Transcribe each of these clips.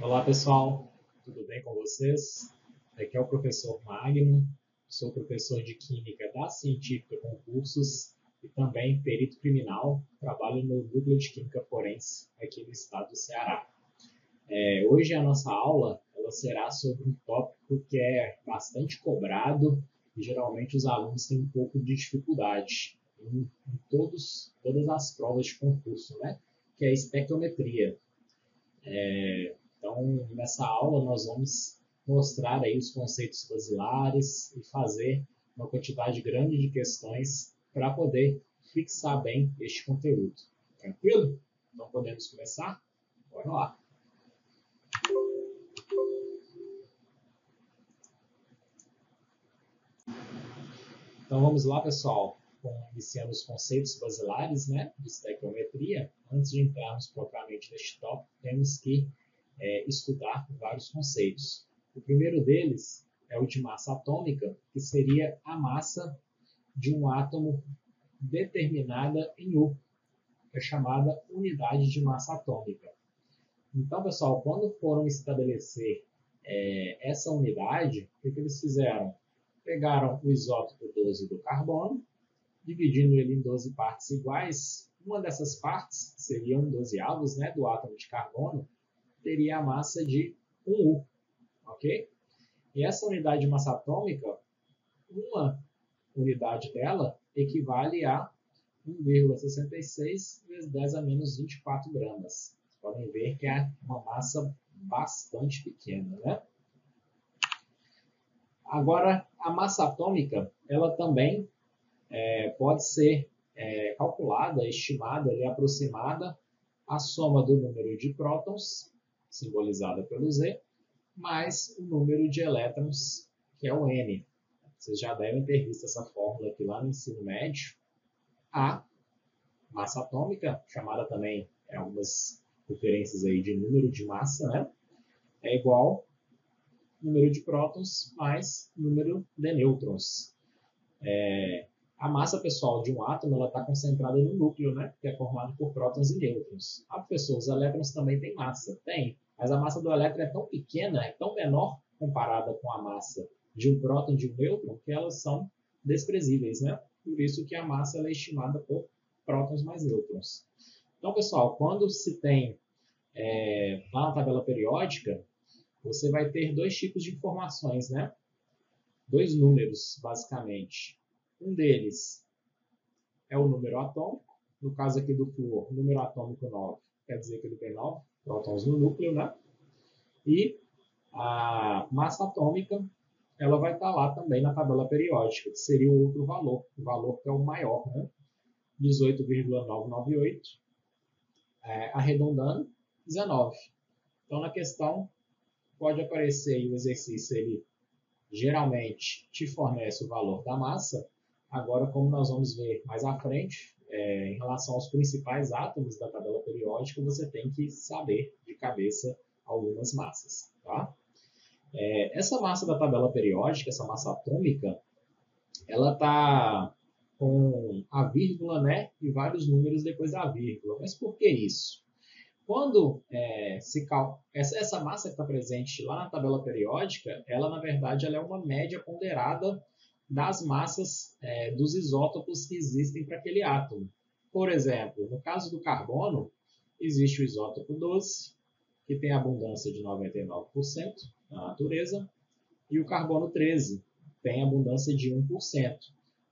Olá pessoal, tudo bem com vocês? Aqui é o professor Magno, sou professor de Química da Científica Concursos e também perito criminal, trabalho no Núcleo de Química Forense aqui no estado do Ceará. Hoje a nossa aula ela será sobre um tópico que é bastante cobrado e geralmente os alunos têm um pouco de dificuldade em todas as provas de concurso, né? Que é a estequiometria. Então, nessa aula, nós vamos mostrar aí os conceitos basilares e fazer uma quantidade grande de questões para poder fixar bem este conteúdo. Tranquilo? Então, podemos começar? Bora lá! Então, vamos lá, pessoal. Iniciando os conceitos basilares, né, de estequiometria. Antes de entrarmos propriamente neste tópico, temos que estudar vários conceitos. O primeiro deles é o de massa atômica, que seria a massa de um átomo determinada em U, que é chamada unidade de massa atômica. Então, pessoal, quando foram estabelecer essa unidade, o que eles fizeram? Pegaram o isótopo 12 do carbono, dividindo ele em 12 partes iguais. Uma dessas partes, seriam 12 avos, né, do átomo de carbono, teria a massa de 1U, ok? E essa unidade de massa atômica, uma unidade dela equivale a 1,66 vezes 10 a menos 24 gramas. Vocês podem ver que é uma massa bastante pequena, né? Agora, a massa atômica, ela também pode ser calculada, estimada, aproximada a soma do número de prótons, simbolizada pelo Z, mais o número de elétrons, que é o N. Vocês já devem ter visto essa fórmula aqui lá no ensino médio. A massa atômica, chamada também algumas referências aí de número de massa, né? É igual número de prótons mais número de nêutrons. A massa, pessoal, de um átomo está concentrada no núcleo, né? Que é formado por prótons e nêutrons. Ah, professor, os elétrons também têm massa? Tem, mas a massa do elétron é tão pequena, é tão menor comparada com a massa de um próton e de um nêutron, que elas são desprezíveis, né? Por isso que a massa é estimada por prótons mais nêutrons. Então, pessoal, quando se tem lá na tabela periódica, você vai ter dois tipos de informações, né? Dois números, basicamente. Um deles é o número atômico, no caso aqui do flúor, número atômico 9, quer dizer que ele tem 9 prótons no núcleo, né? E a massa atômica, ela vai estar lá também na tabela periódica, que seria o outro valor, o valor que é o maior, né? 18,998, arredondando, 19. Então, na questão, pode aparecer aí o exercício, ele geralmente te fornece o valor da massa. Agora, como nós vamos ver mais à frente, em relação aos principais átomos da tabela periódica, você tem que saber de cabeça algumas massas. Tá? Essa massa da tabela periódica, essa massa atômica, ela está com a vírgula, né, e vários números depois da vírgula. Mas por que isso? Quando essa massa que está presente lá na tabela periódica, ela na verdade ela é uma média ponderada das massas dos isótopos que existem para aquele átomo. Por exemplo, no caso do carbono, existe o isótopo 12, que tem abundância de 99% na natureza, e o carbono 13 tem abundância de 1%.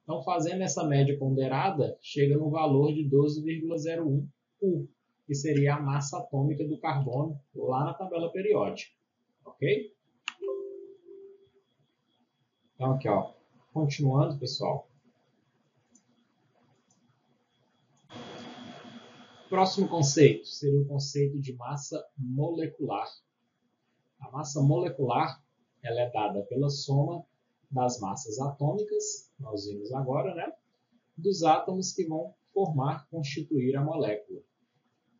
Então, fazendo essa média ponderada, chega no valor de 12,01 U, que seria a massa atômica do carbono lá na tabela periódica. Ok? Então, aqui, ó, continuando, pessoal. Próximo conceito seria o conceito de massa molecular. A massa molecular ela é dada pela soma das massas atômicas, nós vimos agora, né? Dos átomos que vão constituir a molécula.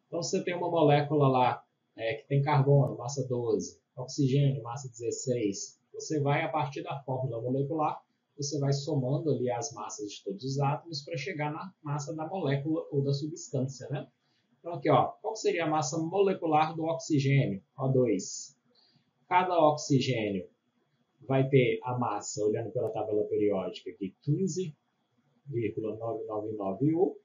Então, você tem uma molécula lá que tem carbono, massa 12, oxigênio, massa 16. Você vai, a partir da fórmula molecular, você vai somando ali as massas de todos os átomos para chegar na massa da molécula ou da substância, né? Então, aqui, ó, qual seria a massa molecular do oxigênio? O2. Cada oxigênio vai ter a massa, olhando pela tabela periódica aqui, 15,999 U,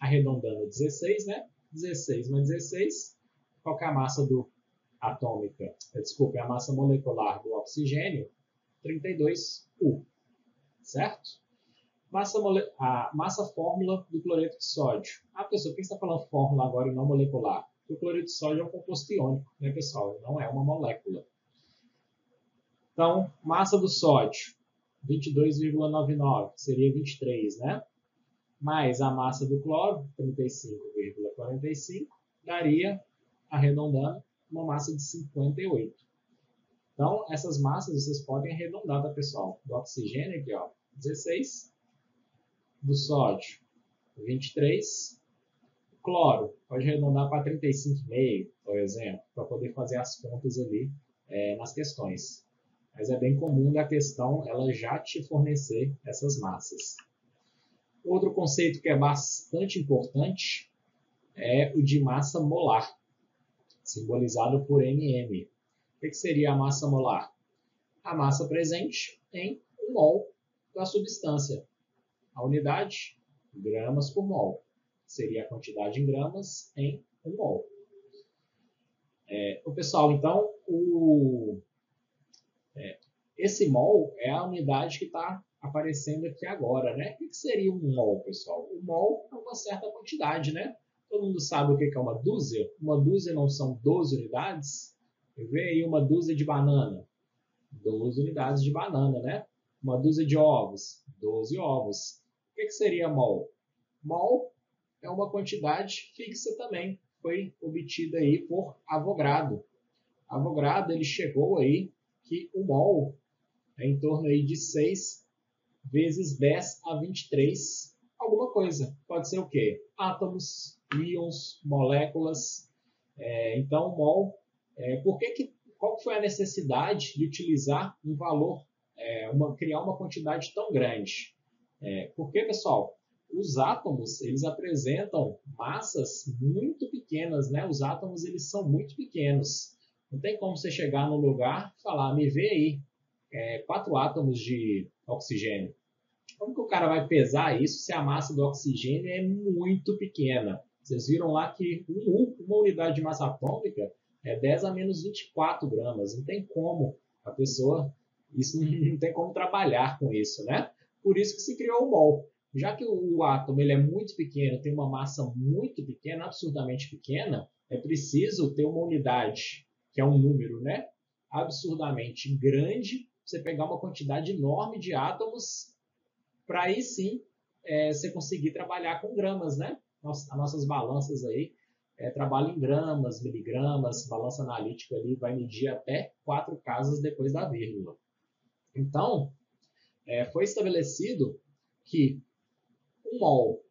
arredondando 16, né? 16 mais 16. Qual que é a massa atômica? Desculpe, a massa molecular do oxigênio? 32 U, certo? A massa fórmula do cloreto de sódio. Ah, pessoal, por que você está falando fórmula agora e não molecular? Porque o cloreto de sódio é um composto iônico, né, pessoal? Não é uma molécula. Então, massa do sódio, 22,99, seria 23, né? Mais a massa do cloro, 35,45, daria, arredondando, uma massa de 58. Então, essas massas vocês podem arredondar, tá, pessoal? Do oxigênio aqui, ó, 16. Do sódio, 23. O cloro, pode arredondar para 35,5, por exemplo, para poder fazer as contas ali nas questões. Mas é bem comum da questão ela já te fornecer essas massas. Outro conceito que é bastante importante é o de massa molar, simbolizado por MM. O que seria a massa molar? A massa presente em 1 mol da substância. A unidade, gramas por mol. Seria a quantidade em gramas em 1 mol. Pessoal, então, esse mol é a unidade que está aparecendo aqui agora, né? O que seria um mol, pessoal? O mol é uma certa quantidade, né? Todo mundo sabe o que é uma dúzia? Uma dúzia não são 12 unidades? Vê aí uma dúzia de banana. 12 unidades de banana, né? Uma dúzia de ovos. 12 ovos. O que seria mol? Mol é uma quantidade fixa também. Foi obtida aí por Avogadro. Avogadro, ele chegou aí que o mol é em torno aí de 6 vezes 10 a 23 alguma coisa. Pode ser o quê? Átomos, íons, moléculas. Então, mol, qual foi a necessidade de utilizar um valor, criar uma quantidade tão grande? Porque, pessoal, os átomos, eles apresentam massas muito pequenas, né? Os átomos, eles são muito pequenos. Não tem como você chegar no lugar e falar, me vê aí, 4 átomos de oxigênio. Como que o cara vai pesar isso se a massa do oxigênio é muito pequena? Vocês viram lá que uma unidade de massa atômica é 10 a menos 24 gramas. Não tem como a pessoa, isso não tem como trabalhar com isso, né? Por isso que se criou o mol. Já que o átomo ele é muito pequeno, tem uma massa muito pequena, absurdamente pequena, é preciso ter uma unidade, que é um número, né? Absurdamente grande, você pegar uma quantidade enorme de átomos para aí sim você conseguir trabalhar com gramas, né? As nossas balanças aí trabalham em gramas, miligramas, balança analítica ali vai medir até 4 casas depois da vírgula. Então, foi estabelecido que 1 mol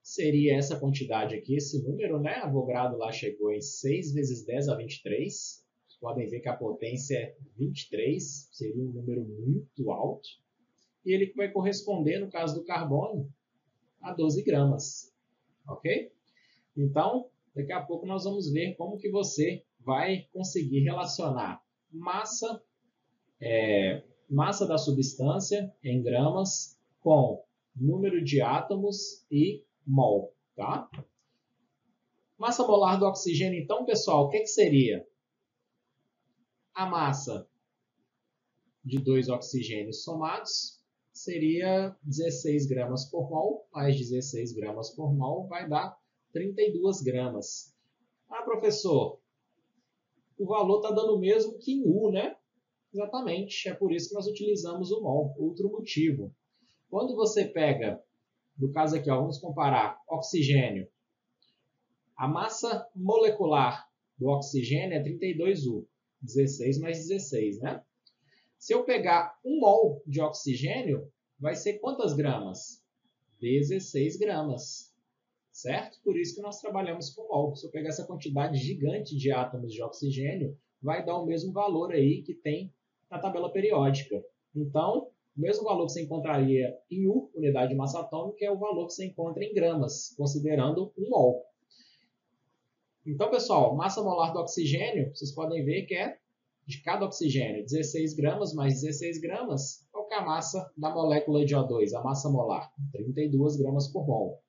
seria essa quantidade aqui, esse número, né? Avogadro lá chegou em 6 vezes 10 a 23. Vocês podem ver que a potência é 23, seria um número muito alto. E ele vai corresponder, no caso do carbono, a 12 gramas. Ok? Então, daqui a pouco nós vamos ver como que você vai conseguir relacionar massa da substância em gramas com número de átomos e mol. Tá? Massa molar do oxigênio, então, pessoal, o que seria? A massa de 2 oxigênios somados seria 16 gramas por mol, mais 16 gramas por mol vai dar 32 gramas. Ah, professor, o valor está dando o mesmo que em U, né? Exatamente, é por isso que nós utilizamos o mol. Outro motivo. Quando você pega, no caso aqui, vamos comparar oxigênio. A massa molecular do oxigênio é 32U, 16 mais 16, né? Se eu pegar 1 mol de oxigênio, vai ser quantas gramas? 16 gramas, certo? Por isso que nós trabalhamos com mol. Se eu pegar essa quantidade gigante de átomos de oxigênio, vai dar o mesmo valor aí que tem na tabela periódica. Então, O mesmo valor que você encontraria em U, unidade de massa atômica, é o valor que você encontra em gramas, considerando 1 mol. Então, pessoal, massa molar do oxigênio, vocês podem ver que é de cada oxigênio, 16 gramas mais 16 gramas. Qual que é a massa da molécula de O2, a massa molar? 32 gramas por mol.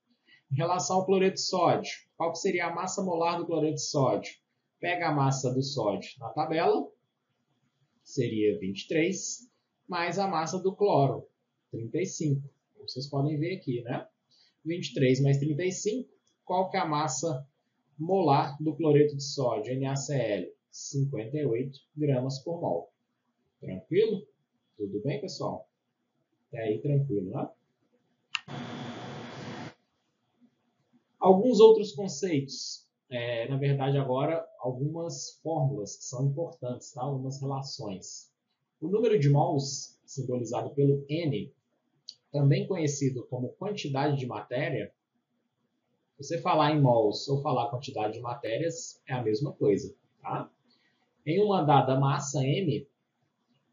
Em relação ao cloreto de sódio, qual que seria a massa molar do cloreto de sódio? Pega a massa do sódio na tabela, seria 23, mais a massa do cloro, 35. Como vocês podem ver aqui, né? 23 mais 35, qual que é a massa molar do cloreto de sódio, NaCl? 58 gramas por mol. Tranquilo? Tudo bem, pessoal? Até aí, tranquilo, né? Alguns outros conceitos. Na verdade, agora, algumas fórmulas que são importantes, tá? Algumas relações. O número de mols, simbolizado pelo N, também conhecido como quantidade de matéria, você falar em mols ou falar quantidade de matérias é a mesma coisa, tá? Em uma dada massa M,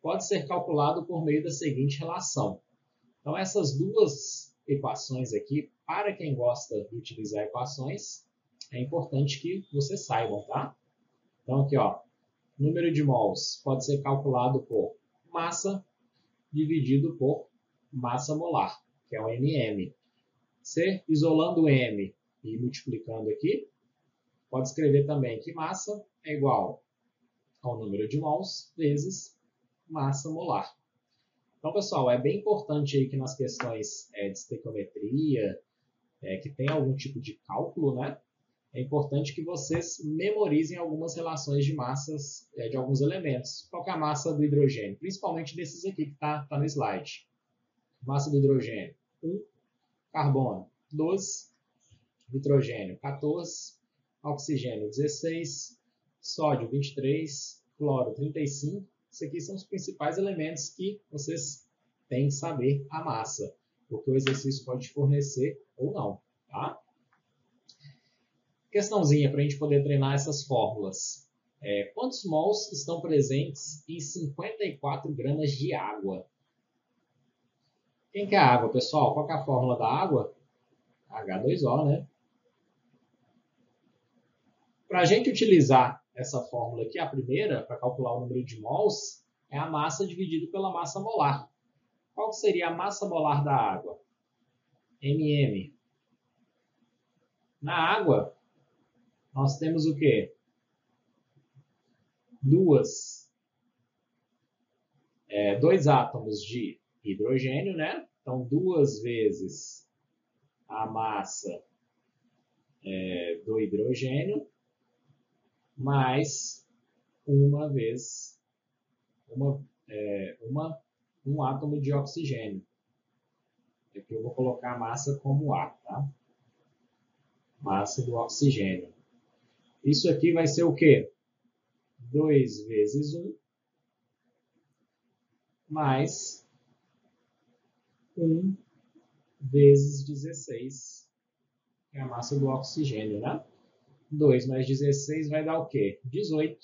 pode ser calculado por meio da seguinte relação. Então, essas duas equações aqui, para quem gosta de utilizar equações, é importante que vocês saibam, tá? Então, aqui, ó, número de mols pode ser calculado por massa dividido por massa molar, que é o MM. Você, isolando o M e multiplicando aqui, pode escrever também que massa é igual ao número de mols vezes massa molar. Então, pessoal, é bem importante aí que nas questões de estequiometria, que tem algum tipo de cálculo, né? É importante que vocês memorizem algumas relações de massas de alguns elementos. Qual que é a massa do hidrogênio? Principalmente desses aqui que está no slide. Massa do hidrogênio, 1. Carbono, 12. Nitrogênio, 14. Oxigênio, 16. Sódio, 23. Cloro, 35. Esses aqui são os principais elementos que vocês têm que saber a massa, porque o exercício pode fornecer ou não, tá? Questãozinha para a gente poder treinar essas fórmulas. Quantos mols estão presentes em 54 gramas de água? Quem que é a água, pessoal? Qual que é a fórmula da água? H2O, né? Para a gente utilizar essa fórmula aqui, a primeira, para calcular o número de mols, é a massa dividido pela massa molar. Qual seria a massa molar da água? MM. Na água, nós temos o quê? Dois átomos de hidrogênio, né? Então, 2 vezes a massa do hidrogênio, mais uma vez um átomo de oxigênio. Aqui eu vou colocar a massa como A, tá? Massa do oxigênio. Isso aqui vai ser o quê? 2 vezes 1 mais 1 vezes 16, que é a massa do oxigênio, né? 2 mais 16 vai dar o quê? 18.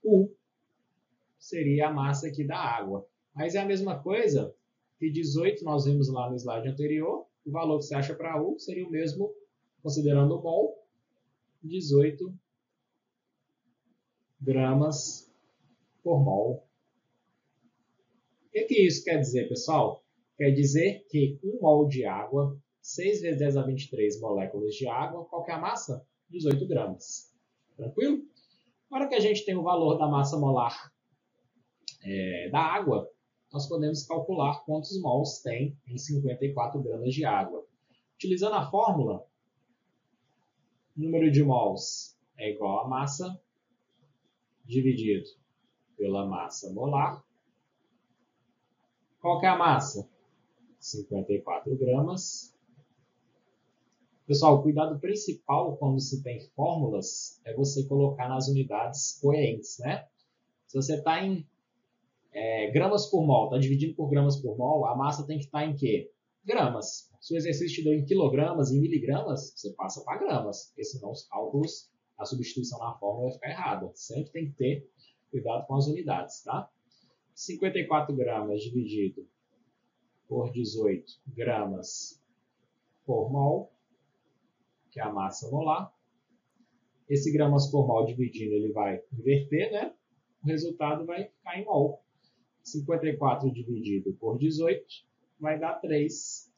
U seria a massa aqui da água. Mas é a mesma coisa que 18 nós vimos lá no slide anterior. O valor que você acha para U seria o mesmo, considerando o mol, 18 gramas por mol. O que isso quer dizer, pessoal? Quer dizer que 1 mol de água, 6 vezes 10 a 23 moléculas de água, qual que é a massa? 18 gramas. Tranquilo? Agora que a gente tem o valor da massa molar da água, nós podemos calcular quantos mols tem em 54 gramas de água. Utilizando a fórmula, o número de mols é igual a massa dividido pela massa molar. Qual que é a massa? 54 gramas. Pessoal, o cuidado principal quando se tem fórmulas é você colocar nas unidades coerentes, né? Se você está em gramas por mol, está dividindo por gramas por mol, a massa tem que estar em quê? Gramas. Se o exercício te deu em quilogramas, em miligramas, você passa para gramas, porque senão os cálculos, a substituição na fórmula vai ficar errada. Sempre tem que ter cuidado com as unidades, tá? 54 gramas dividido por 18 gramas por mol, que é a massa molar. Esse gramas por mol dividindo, ele vai inverter, né? O resultado vai ficar em mol. 54 dividido por 18 vai dar 3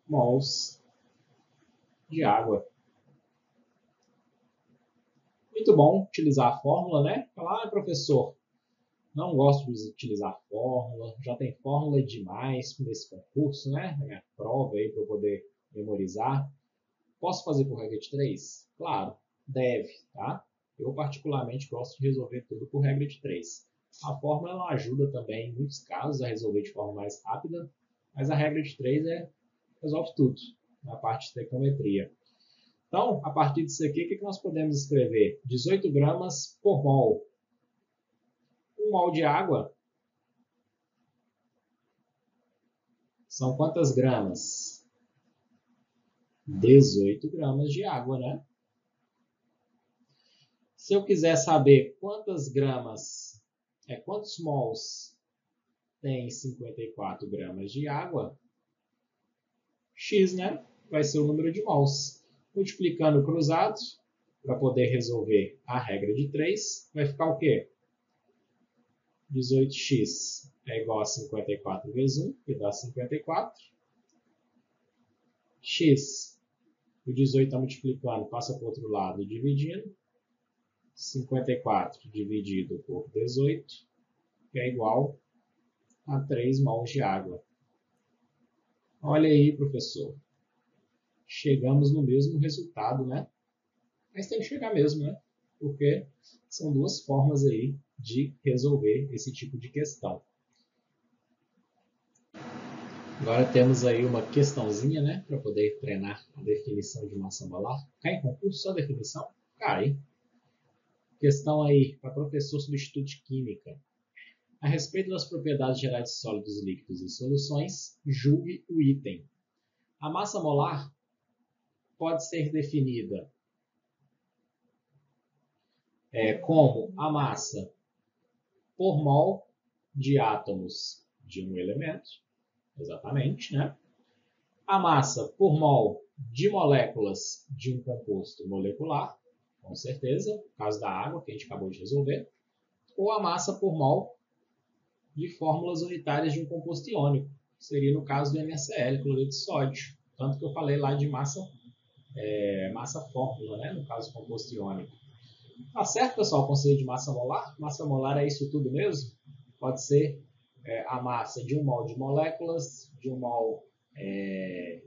mols de água. Muito bom utilizar a fórmula, né? Falar, professor, não gosto de utilizar fórmula, já tem fórmula demais nesse concurso, né? Na minha prova aí para eu poder memorizar. Posso fazer por regra de 3? Claro, deve, tá? Eu particularmente gosto de resolver tudo por regra de 3. A fórmula ela ajuda também, em muitos casos, a resolver de forma mais rápida, mas a regra de 3 resolve tudo na parte de estequiometria. Então, a partir disso aqui, o que nós podemos escrever? 18 gramas por mol. 1 mol de água são quantas gramas? 18 gramas de água, né? Se eu quiser saber quantas gramas, quantos mols tem 54 gramas de água, X, né? Vai ser o número de mols. Multiplicando cruzado, para poder resolver a regra de 3, vai ficar o quê? 18x é igual a 54 vezes 1, que dá 54. X, o 18 está multiplicando, passa para o outro lado, dividindo. 54 dividido por 18, que é igual a 3 mols de água. Olha aí, professor. Chegamos no mesmo resultado, né? Mas tem que chegar mesmo, né? Porque são duas formas aí de resolver esse tipo de questão. Agora temos aí uma questãozinha, né? Para poder treinar a definição de massa molar. Cai em concurso só definição? Cai. Questão aí para professor substituto de Química. A respeito das propriedades gerais de sólidos, líquidos e soluções, julgue o item. A massa molar pode ser definida como a massa por mol de átomos de um elemento, exatamente, né? A massa por mol de moléculas de um composto molecular, com certeza, no caso da água, que a gente acabou de resolver, ou a massa por mol de fórmulas unitárias de um composto iônico, seria no caso do NaCl, cloreto de sódio, tanto que eu falei lá de massa fórmula, né? No caso composto iônico. Tá certo, pessoal, o conceito de massa molar? Massa molar é isso tudo mesmo? Pode ser a massa de um mol de moléculas, de um mol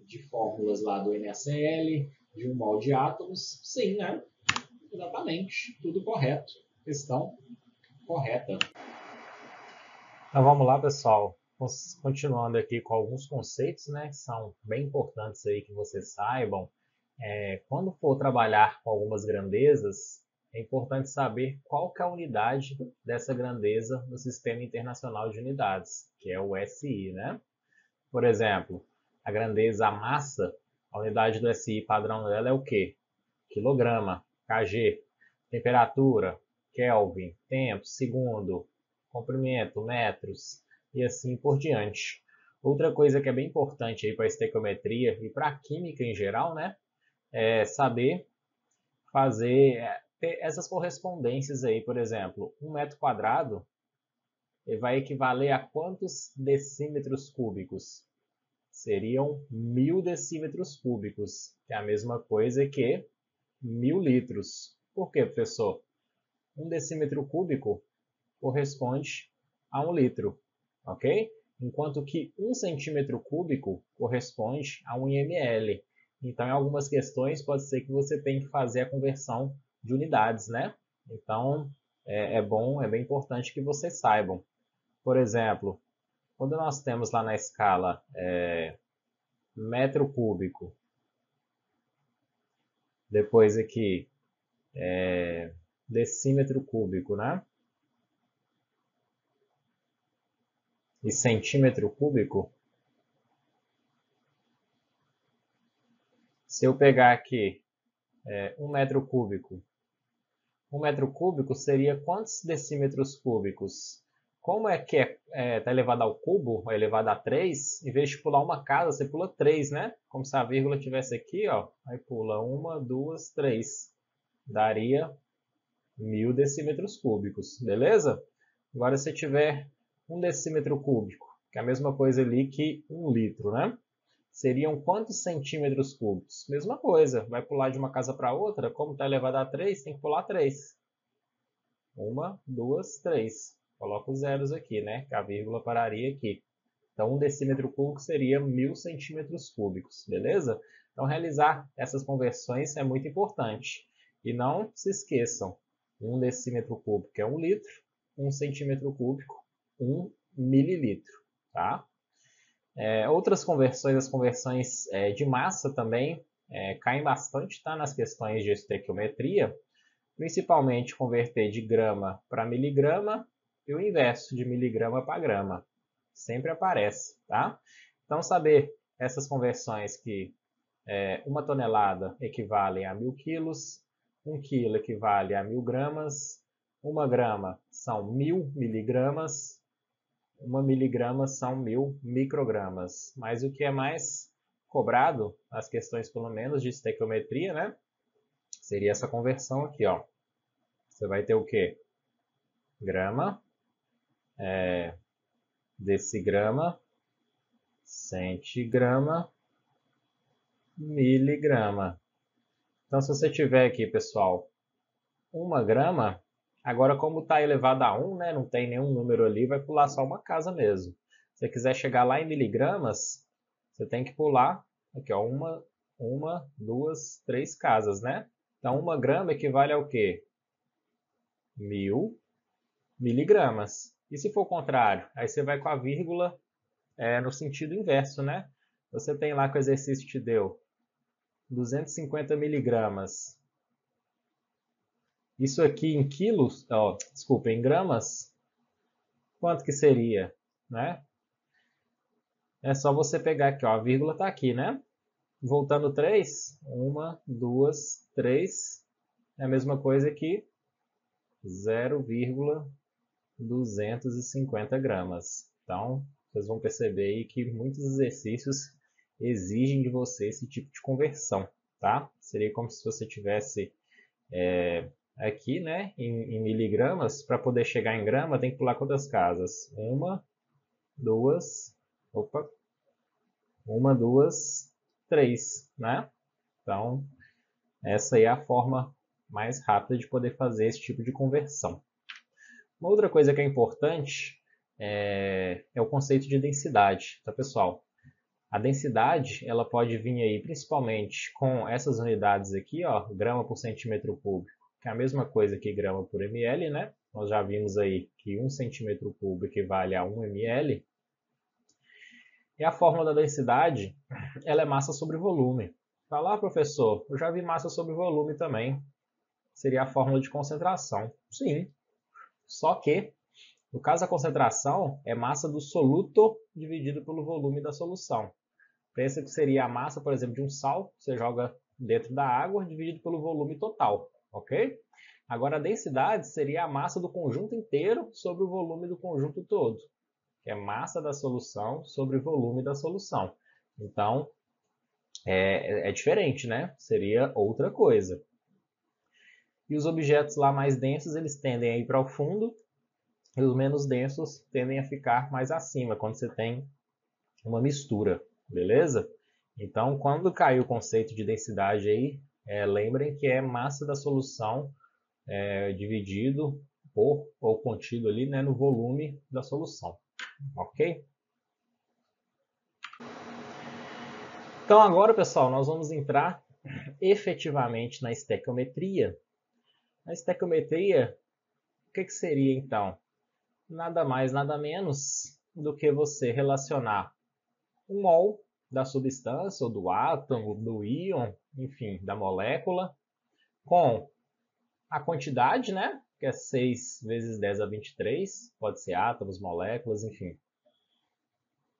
de fórmulas lá do NaCl, de um mol de átomos. Sim, né? Exatamente. Tudo correto. Questão correta. Então vamos lá, pessoal. Continuando aqui com alguns conceitos, né, que são bem importantes aí que vocês saibam. Quando for trabalhar com algumas grandezas, é importante saber qual que é a unidade dessa grandeza no Sistema Internacional de Unidades, que é o SI, né? Por exemplo, a grandeza, a massa, a unidade do SI padrão dela é o quê? Quilograma, kg. Temperatura, Kelvin. Tempo, segundo. Comprimento, metros. E assim por diante. Outra coisa que é bem importante aí para a estequiometria e para a química em geral, né? É saber ter essas correspondências aí. Por exemplo, 1 metro quadrado vai equivaler a quantos decímetros cúbicos? Seriam 1000 decímetros cúbicos, que é a mesma coisa que 1000 litros. Por quê, professor? 1 decímetro cúbico corresponde a 1 litro, ok? Enquanto que 1 centímetro cúbico corresponde a 1 ml. Então, em algumas questões, pode ser que você tenha que fazer a conversão de unidades, né? Então, é bem importante que vocês saibam. Por exemplo, quando nós temos lá na escala metro cúbico, depois aqui decímetro cúbico, né? E centímetro cúbico, se eu pegar aqui 1 metro cúbico Um metro cúbico seria quantos decímetros cúbicos? Como é que tá elevado ao cubo, ou elevado a 3, em vez de pular uma casa, você pula 3, né? Como se a vírgula estivesse aqui, ó. Aí pula 1, 2, 3. Daria 1000 decímetros cúbicos, beleza? Agora, se tiver 1 decímetro cúbico, que é a mesma coisa ali que 1 litro, né? Seriam quantos centímetros cúbicos? Mesma coisa, vai pular de uma casa para outra, como está elevado a 3, tem que pular 3. 1, 2, 3. Coloca os zeros aqui, né? Que a vírgula pararia aqui. Então, 1 decímetro cúbico seria 1000 centímetros cúbicos, beleza? Então, realizar essas conversões é muito importante. E não se esqueçam, 1 decímetro cúbico é 1 litro, 1 centímetro cúbico, 1 mililitro, tá? Outras conversões, as conversões de massa também caem bastante, tá? Nas questões de estequiometria, principalmente converter de grama para miligrama e o inverso, de miligrama para grama. Sempre aparece, tá? Então, saber essas conversões que 1 tonelada equivale a 1000 quilos, 1 quilo equivale a 1000 gramas, 1 grama são 1000 miligramas, 1 miligrama são 1000 microgramas. Mas o que é mais cobrado, as questões pelo menos de estequiometria, né? Seria essa conversão aqui, ó. Você vai ter o quê? Grama, decigrama, centigrama, miligrama. Então, se você tiver aqui, pessoal, 1 grama, agora como está elevado a 1, né, não tem nenhum número ali, vai pular só uma casa mesmo. Se você quiser chegar lá em miligramas, você tem que pular aqui, ó, uma, 2, 3 casas, né? Então, 1 grama equivale ao quê? 1000 miligramas. E se for o contrário? Aí você vai com a vírgula no sentido inverso, né? Você tem lá que o exercício te deu 250 miligramas. Isso aqui em quilos, desculpa, em gramas, quanto que seria, né? É só você pegar aqui, ó, a vírgula está aqui, né? Voltando 3, 1, 2, 3, é a mesma coisa que 0,250 gramas. Então, vocês vão perceber aí que muitos exercícios exigem de você esse tipo de conversão, tá? Seria como se você tivesse aqui, né, em miligramas. Para poder chegar em grama, tem que pular quantas casas? 1, 2, 3, né? Então, essa aí é a forma mais rápida de poder fazer esse tipo de conversão. Uma outra coisa que é importante é o conceito de densidade, tá, pessoal? A densidade, ela pode vir aí principalmente com essas unidades aqui, ó, grama por centímetro cúbico, que é a mesma coisa que grama por ml, né? Nós já vimos aí que 1 centímetro cúbico equivale a 1 ml. E a fórmula da densidade, ela é massa sobre volume. Fala, professor, eu já vi massa sobre volume também. Seria a fórmula de concentração. Sim, só que, no caso da concentração, é massa do soluto dividido pelo volume da solução. Pensa que seria a massa, por exemplo, de um sal, você joga dentro da água, dividido pelo volume total, ok? Agora, a densidade seria a massa do conjunto inteiro sobre o volume do conjunto todo, que é massa da solução sobre volume da solução. Então, é diferente, né? Seria outra coisa. E os objetos lá mais densos, eles tendem a ir para o fundo, e os menos densos tendem a ficar mais acima, quando você tem uma mistura, beleza? Então, quando cair o conceito de densidade aí, lembrem que é massa da solução dividido por, ou contido ali, né, no volume da solução, ok? Então agora, pessoal, nós vamos entrar efetivamente na estequiometria. A estequiometria, o que seria então? Nada mais, nada menos do que você relacionar o mol da substância, ou do átomo, do íon, enfim, da molécula, com a quantidade, né? Que é 6 vezes 10 a 23, pode ser átomos, moléculas, enfim.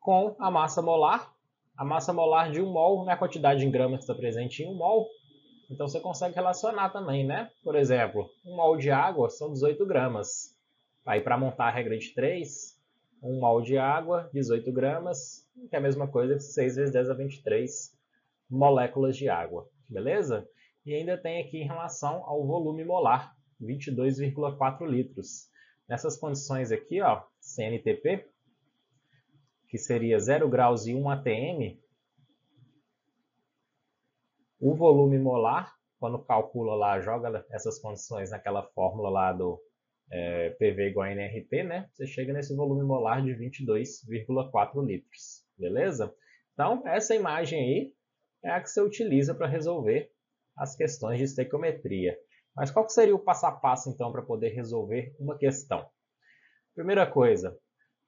Com a massa molar de 1 mol, né? A quantidade em gramas que está presente em 1 mol, Então você consegue relacionar também, né? Por exemplo, 1 mol de água são 18 gramas. Aí para montar a regra de 3, 1 mol de água, 18 gramas, que é a mesma coisa que 6 vezes 10 a 23 moléculas de água, beleza? E ainda tem aqui em relação ao volume molar, 22,4 litros. Nessas condições aqui, ó, CNTP, que seria 0 graus e 1 atm, o volume molar, quando calcula lá, joga essas condições naquela fórmula lá do PV igual a nRT, né? Você chega nesse volume molar de 22,4 litros, beleza? Então, essa imagem aí é a que você utiliza para resolver as questões de estequiometria. Mas qual que seria o passo a passo, então, para poder resolver uma questão? Primeira coisa,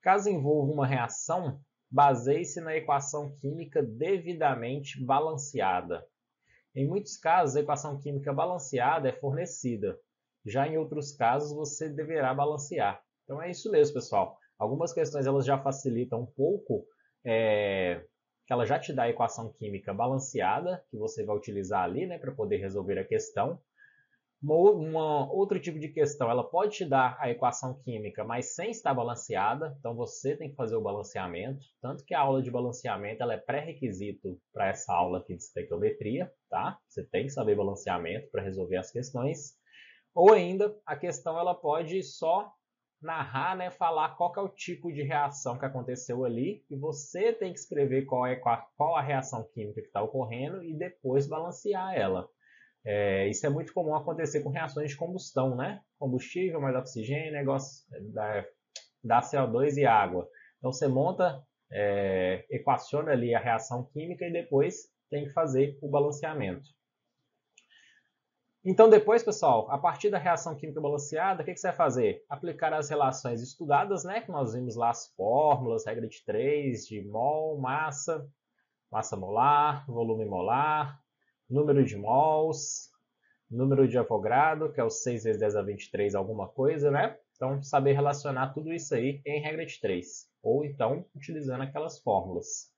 caso envolva uma reação, baseie-se na equação química devidamente balanceada. Em muitos casos, a equação química balanceada é fornecida. Já em outros casos, você deverá balancear. Então é isso mesmo, pessoal. Algumas questões elas já facilitam um pouco, que ela já te dá a equação química balanceada, que você vai utilizar ali, né, para poder resolver a questão. Outro tipo de questão, ela pode te dar a equação química, mas sem estar balanceada, então você tem que fazer o balanceamento, tanto que a aula de balanceamento ela é pré-requisito para essa aula aqui de estequiometria, tá? Você tem que saber balanceamento para resolver as questões. Ou ainda, a questão ela pode só narrar, né, falar qual que é o tipo de reação que aconteceu ali, e você tem que escrever qual a reação química que está ocorrendo e depois balancear ela. Isso é muito comum acontecer com reações de combustão, né? Combustível mais oxigênio, negócio da CO2 e água. Então você monta, equaciona ali a reação química e depois tem que fazer o balanceamento. Então depois, pessoal, a partir da reação química balanceada, o que você vai fazer? Aplicar as relações estudadas, né? Que nós vimos lá as fórmulas, regra de 3, de mol, massa, massa molar, volume molar, número de mols, número de Avogadro, que é o 6 vezes 10 a 23 alguma coisa, né? Então, saber relacionar tudo isso aí em regra de 3, ou então utilizando aquelas fórmulas.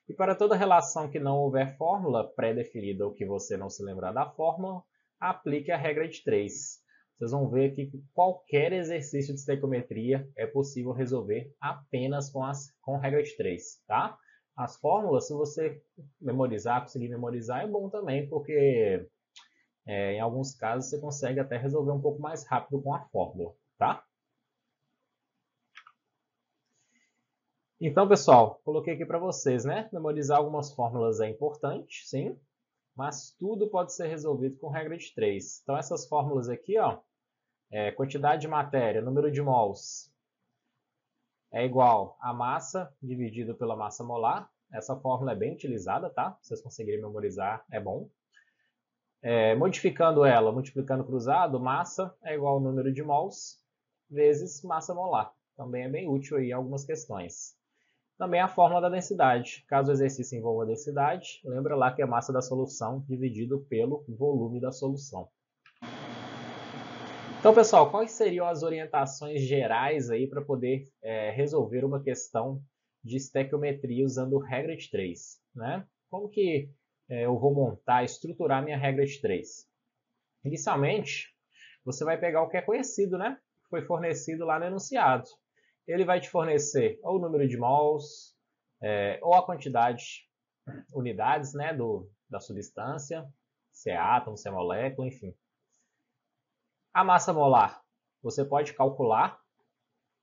E para toda relação que não houver fórmula pré-definida ou que você não se lembrar da fórmula, aplique a regra de 3. Vocês vão ver aqui que qualquer exercício de estequiometria é possível resolver apenas com regra de 3, tá? As fórmulas, se você conseguir memorizar, é bom também, porque em alguns casos você consegue até resolver um pouco mais rápido com a fórmula, tá? Então, pessoal, coloquei aqui para vocês, né? Memorizar algumas fórmulas é importante, sim, mas tudo pode ser resolvido com regra de 3. Então, essas fórmulas aqui, ó, quantidade de matéria, número de mols, é igual a massa dividido pela massa molar. Essa fórmula é bem utilizada, tá? Se vocês conseguirem memorizar, é bom. Modificando ela, multiplicando cruzado, massa é igual ao número de mols vezes massa molar. Também é bem útil aí em algumas questões. Também a fórmula da densidade. Caso o exercício envolva densidade, lembra lá que é massa da solução dividido pelo volume da solução. Então, pessoal, quais seriam as orientações gerais aí para poder resolver uma questão de estequiometria usando regra de 3, né? Como que eu vou montar, estruturar minha regra de 3? Inicialmente, você vai pegar o que é conhecido, né? Foi fornecido lá no enunciado. Ele vai te fornecer ou o número de mols, ou a quantidade, unidades, né, da substância, se é átomo, se é molécula, enfim. A massa molar, você pode calcular,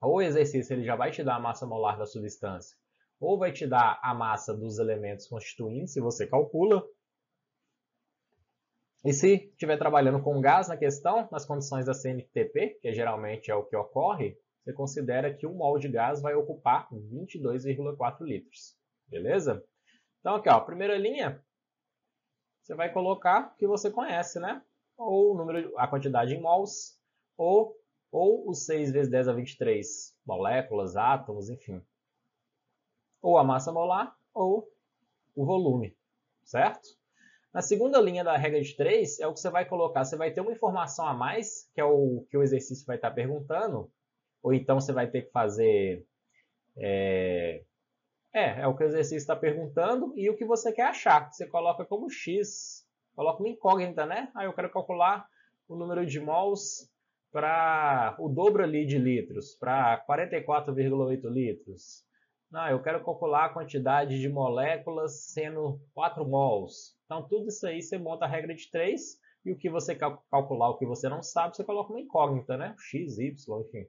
ou o exercício ele já vai te dar a massa molar da substância, ou vai te dar a massa dos elementos constituintes, se você calcula. E se estiver trabalhando com gás na questão, nas condições da CNTP, que geralmente é o que ocorre, você considera que 1 mol de gás vai ocupar 22,4 litros. Beleza? Então aqui, ó, primeira linha, você vai colocar o que você conhece, né? Ou a quantidade em mols, ou os 6 vezes 10 a 23 moléculas, átomos, enfim. Ou a massa molar, ou o volume, certo? Na segunda linha da regra de 3 é o que você vai colocar. Você vai ter uma informação a mais, que é o que o exercício vai estar perguntando, ou então você vai ter que fazer... É o que o exercício está perguntando e o que você quer achar. Você coloca como X coloco uma incógnita, né? Aí eu quero calcular o número de mols para o dobro ali de litros, para 44,8 litros. Não, eu quero calcular a quantidade de moléculas sendo 4 mols. Então, tudo isso aí você monta a regra de 3 e o que você calcular, o que você não sabe, você coloca uma incógnita, né? X, Y, enfim.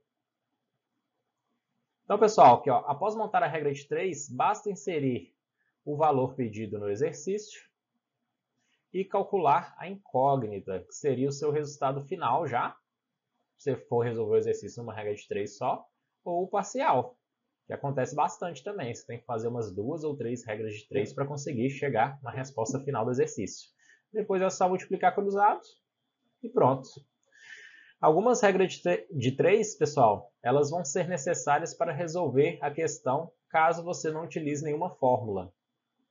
Então, pessoal, aqui, ó, após montar a regra de 3, basta inserir o valor pedido no exercício e calcular a incógnita, que seria o seu resultado final já, se você for resolver o exercício numa regra de 3 só, ou o parcial, que acontece bastante também. Você tem que fazer umas 2 ou 3 regras de 3 para conseguir chegar na resposta final do exercício. Depois é só multiplicar cruzado e pronto. Algumas regras de 3, pessoal, elas vão ser necessárias para resolver a questão caso você não utilize nenhuma fórmula.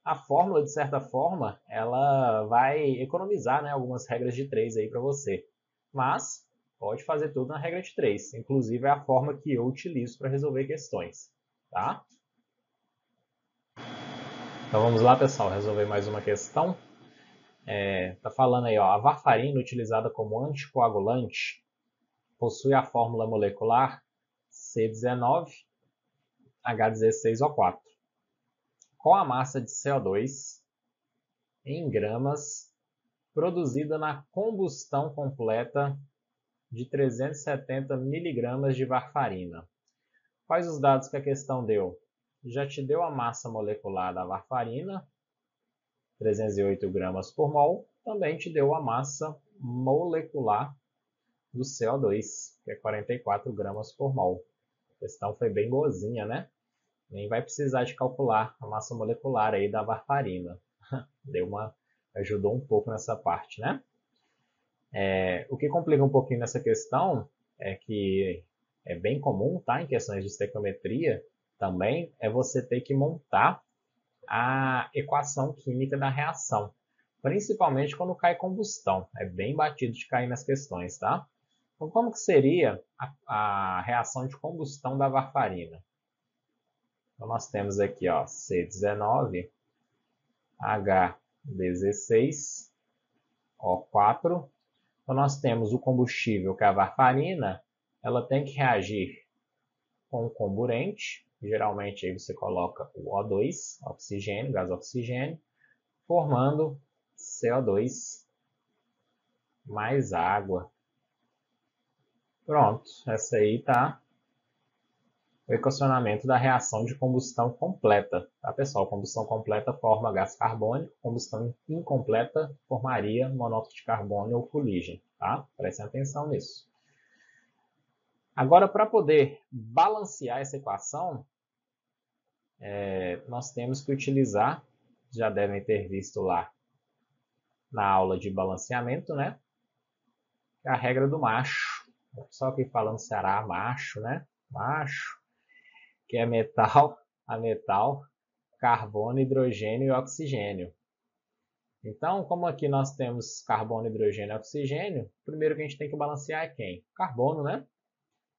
A fórmula, de certa forma, ela vai economizar, né, algumas regras de 3 aí para você. Mas pode fazer tudo na regra de 3. Inclusive é a forma que eu utilizo para resolver questões. Tá? Então vamos lá, pessoal, resolver mais uma questão. Tá falando aí, ó, a varfarina utilizada como anticoagulante possui a fórmula molecular C19H16O4. Com a massa de CO2 em gramas produzida na combustão completa de 370 mg de varfarina. Quais os dados que a questão deu? Já te deu a massa molecular da varfarina, 308 gramas por mol. Também te deu a massa molecular do CO2, que é 44 gramas por mol. A questão foi bem boazinha, né? Nem vai precisar de calcular a massa molecular aí da varfarina. Ajudou um pouco nessa parte, né? O que complica um pouquinho nessa questão é que é bem comum, tá? Em questões de estequiometria também, é você ter que montar a equação química da reação. Principalmente quando cai combustão. É bem batido de cair nas questões, tá? Então, como que seria a reação de combustão da varfarina? Então, nós temos aqui, ó, C19H16O4. Então, nós temos o combustível, que é a varfarina. Ela tem que reagir com o comburente. Geralmente, aí você coloca o O2, oxigênio, gás oxigênio, formando CO2 mais água. Pronto, essa aí tá o equacionamento da reação de combustão completa. Tá, pessoal? Combustão completa forma gás carbônico, combustão incompleta formaria monóxido de carbono ou fuligem. Tá? Prestem atenção nisso. Agora, para poder balancear essa equação, nós temos que utilizar, já devem ter visto lá na aula de balanceamento, né? A regra do macho. Só que falando Ceará, macho, né? Macho, que é metal a metal, carbono, hidrogênio e oxigênio. Então, como aqui nós temos carbono, hidrogênio e oxigênio, o primeiro que a gente tem que balancear é quem? Carbono, né?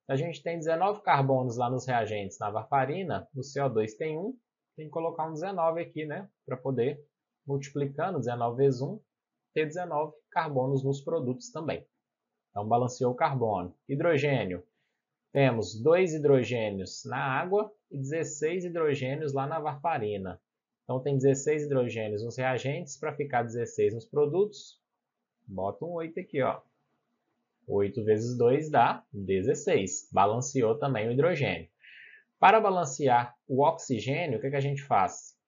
A gente tem 19 carbonos lá nos reagentes na varfarina, no CO2 tem 1, tem que colocar um 19 aqui, né? Para poder, multiplicando 19 vezes 1, ter 19 carbonos nos produtos também. Então, balanceou o carbono. Hidrogênio. Temos 2 hidrogênios na água e 16 hidrogênios lá na varfarina. Então, tem 16 hidrogênios nos reagentes, para ficar 16 nos produtos, bota um 8 aqui, ó. 8 vezes 2 dá 16. Balanceou também o hidrogênio. Para balancear o oxigênio, o que a gente faz?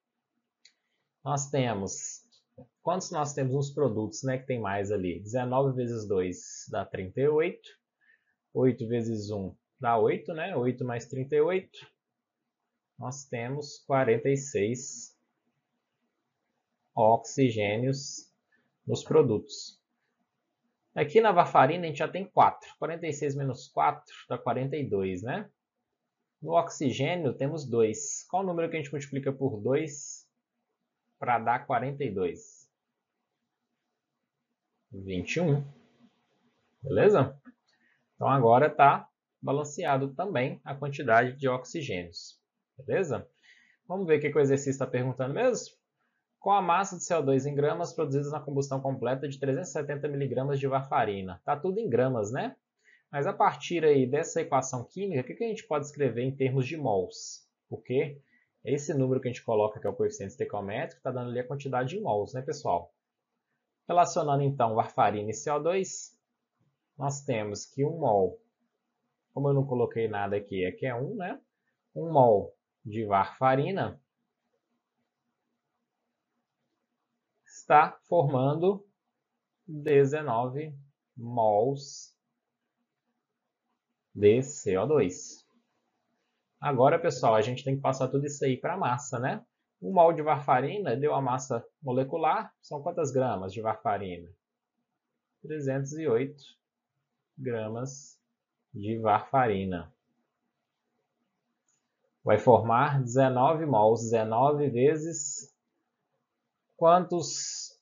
Nós temos... Quantos nós temos nos produtos, né, que tem mais ali? 19 vezes 2 dá 38. 8 vezes 1 dá 8, né? 8 mais 38. Nós temos 46 oxigênios nos produtos. Aqui na varfarina a gente já tem 4. 46 menos 4 dá 42, né? No oxigênio temos 2. Qual o número que a gente multiplica por 2 para dar 42? 21. Beleza? Então agora está balanceado também a quantidade de oxigênios. Beleza? Vamos ver o que o exercício está perguntando mesmo? com a massa de CO2 em gramas produzidas na combustão completa de 370 mg de varfarina. Está tudo em gramas, né? Mas a partir aí dessa equação química, o que a gente pode escrever em termos de mols? Porque esse número que a gente coloca, que é o coeficiente estequiométrico, está dando ali a quantidade de mols, né, pessoal? Relacionando então varfarina e CO2, nós temos que 1 mol, como eu não coloquei nada aqui, aqui é 1, né? 1 mol de varfarina está formando 19 mols de CO2. Agora, pessoal, a gente tem que passar tudo isso aí para a massa, né? 1 mol de varfarina deu a massa molecular. São quantas gramas de varfarina? 308 gramas de varfarina. Vai formar 19 mols. 19 vezes quantos?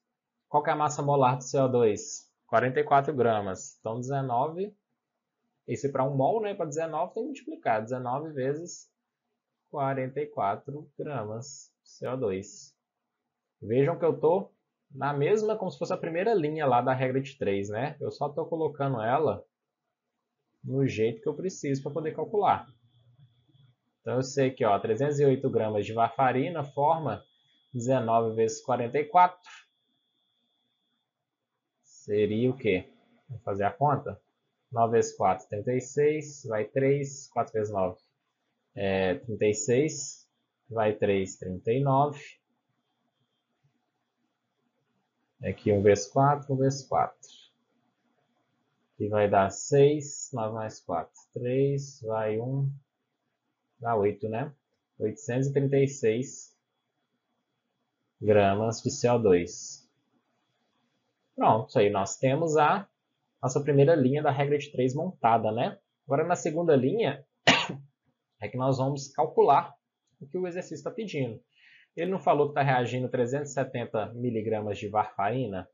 Qual que é a massa molar do CO2? 44 gramas. Então, 19. Esse para 1 mol, né? Para 19 tem que multiplicar. 19 vezes 44 gramas de CO2. Vejam que eu estou na mesma, como se fosse a primeira linha lá da regra de 3, né? Eu só estou colocando ela no jeito que eu preciso para poder calcular. Então eu sei que 308 gramas de varfarina forma 19 vezes 44. Seria o quê? Vamos fazer a conta? 9 vezes 4, 36, vai 3, 4 vezes 9 é 36, vai 3, 39. Aqui 1 vezes 4, 1 vezes 4. Aqui vai dar 6, 9 mais 4, 3, vai 1, dá 8, né? 836 gramas de CO2. Pronto, aí nós temos a nossa primeira linha da regra de 3 montada, né? Agora na segunda linha é que nós vamos calcular o que o exercício está pedindo. Ele não falou que está reagindo 370 miligramas de varfarina?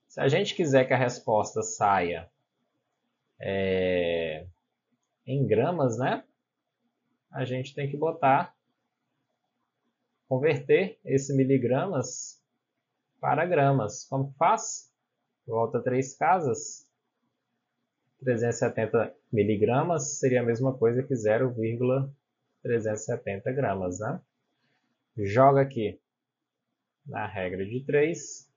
Se a gente quiser que a resposta saia em gramas, né? A gente tem que converter esse miligramas para gramas. Como que faz? Volta 3 casas. 370 miligramas seria a mesma coisa que 0,370 gramas, né? Joga aqui na regra de 3.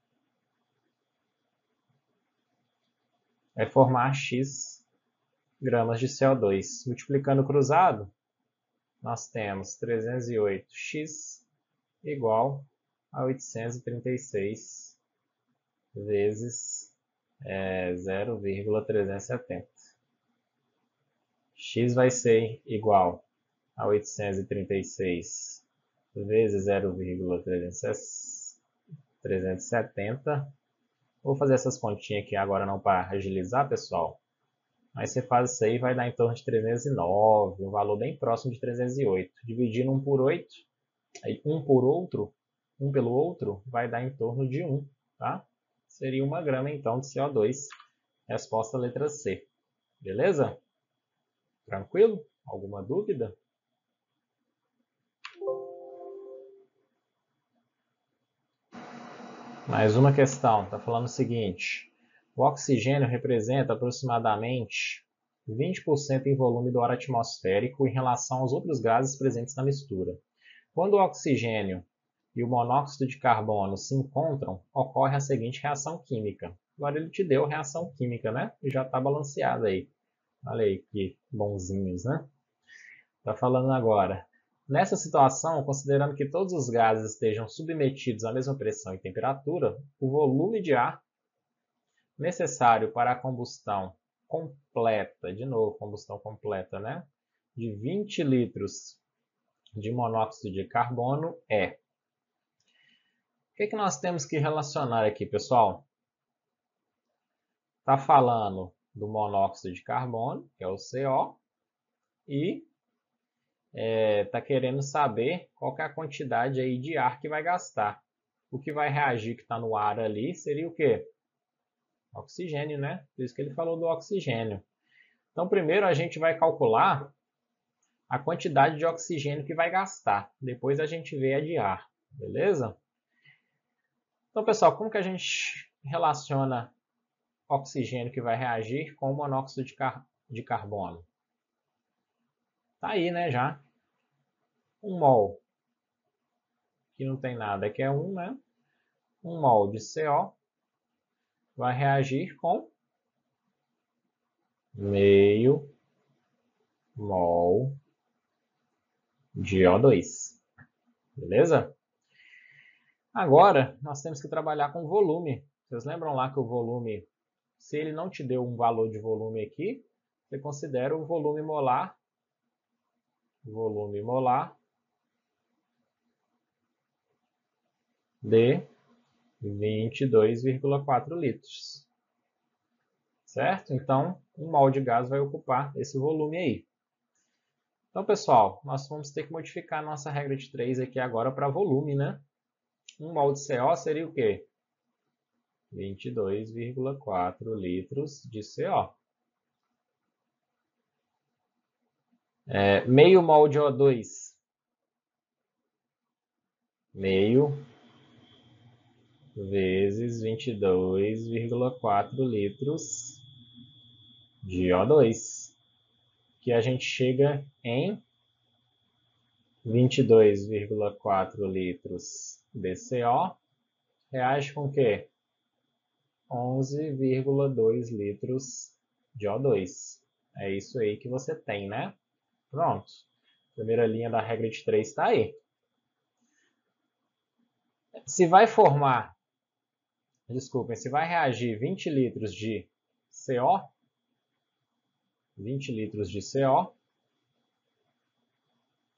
Vai formar X gramas de CO2. Multiplicando cruzado, nós temos 308x igual a 836 vezes 0,370. X vai ser igual a 836 vezes 0,370. Vou fazer essas continhas aqui agora não para agilizar, pessoal. Mas você faz isso aí, vai dar em torno de 309, um valor bem próximo de 308. Dividindo 1 por 8, aí 1 pelo outro, vai dar em torno de 1, tá? Seria 1 grama, então, de CO2. Resposta letra C. Beleza? Tranquilo? Alguma dúvida? Mais uma questão. Está falando o seguinte. O oxigênio representa aproximadamente 20% em volume do ar atmosférico em relação aos outros gases presentes na mistura. Quando o oxigênio e o monóxido de carbono se encontram, ocorre a seguinte reação química. Agora ele te deu a reação química, né? E já está balanceado aí. Olha aí que bonzinhos, né? Está falando agora. Nessa situação, considerando que todos os gases estejam submetidos à mesma pressão e temperatura, o volume de ar necessário para a combustão completa, de novo, combustão completa, né? De 20 litros de monóxido de carbono é. O que nós temos que relacionar aqui, pessoal? Está falando do monóxido de carbono, que é o CO, e está querendo saber qual que é a quantidade aí de ar que vai gastar. O que vai reagir que está no ar ali seria o quê? Oxigênio, né? Por isso que ele falou do oxigênio. Então, primeiro a gente vai calcular a quantidade de oxigênio que vai gastar. Depois a gente vê a de ar. Beleza? Então, pessoal, como que a gente relaciona oxigênio que vai reagir com o monóxido de carbono? Tá aí, né, já. 1 mol, que não tem nada, aqui é 1, né? 1 mol de CO vai reagir com meio mol de O2. Beleza? Agora, nós temos que trabalhar com volume. Vocês lembram lá que o volume, se ele não te deu um valor de volume aqui, você considera o volume molar de 22,4 litros. Certo? Então, 1 mol de gás vai ocupar esse volume aí. Então, pessoal, nós vamos ter que modificar a nossa regra de 3 aqui agora para volume, né? 1 mol de CO seria o quê? 22,4 litros de CO. Meio mol de O2. Meio vezes 22,4 litros de O2. Que a gente chega em 22,4 litros de CO. Reage com o quê? 11,2 litros de O2. É isso aí que você tem, né? Pronto. Primeira linha da regra de 3 está aí. Se vai reagir 20 litros de CO, 20 litros de CO,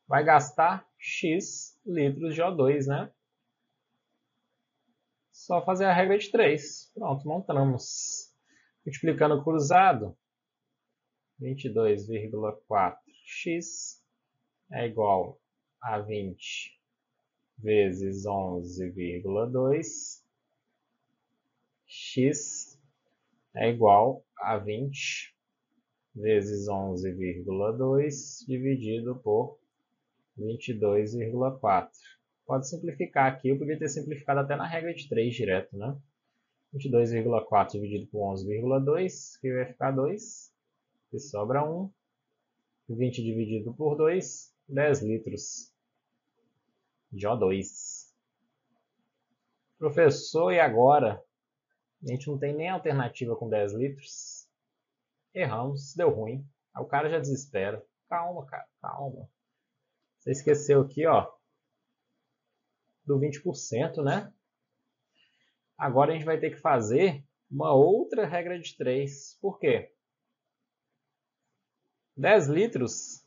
vai gastar X litros de O2, né? Só fazer a regra de 3. Pronto, montamos. Multiplicando cruzado, 22,4x é igual a 20 vezes 11,2. X é igual a 20 vezes 11,2 dividido por 22,4. Pode simplificar aqui, eu podia ter simplificado até na regra de 3 direto, né? 22,4 dividido por 11,2, que vai ficar 2, que sobra 1. 20 dividido por 2, 10 litros de O2. Professor, e agora? A gente não tem nem alternativa com 10 litros. Erramos, deu ruim. Aí o cara já desespera. Calma, cara, calma. Você esqueceu aqui, ó, do 20%, né? Agora a gente vai ter que fazer uma outra regra de 3. Por quê? 10 litros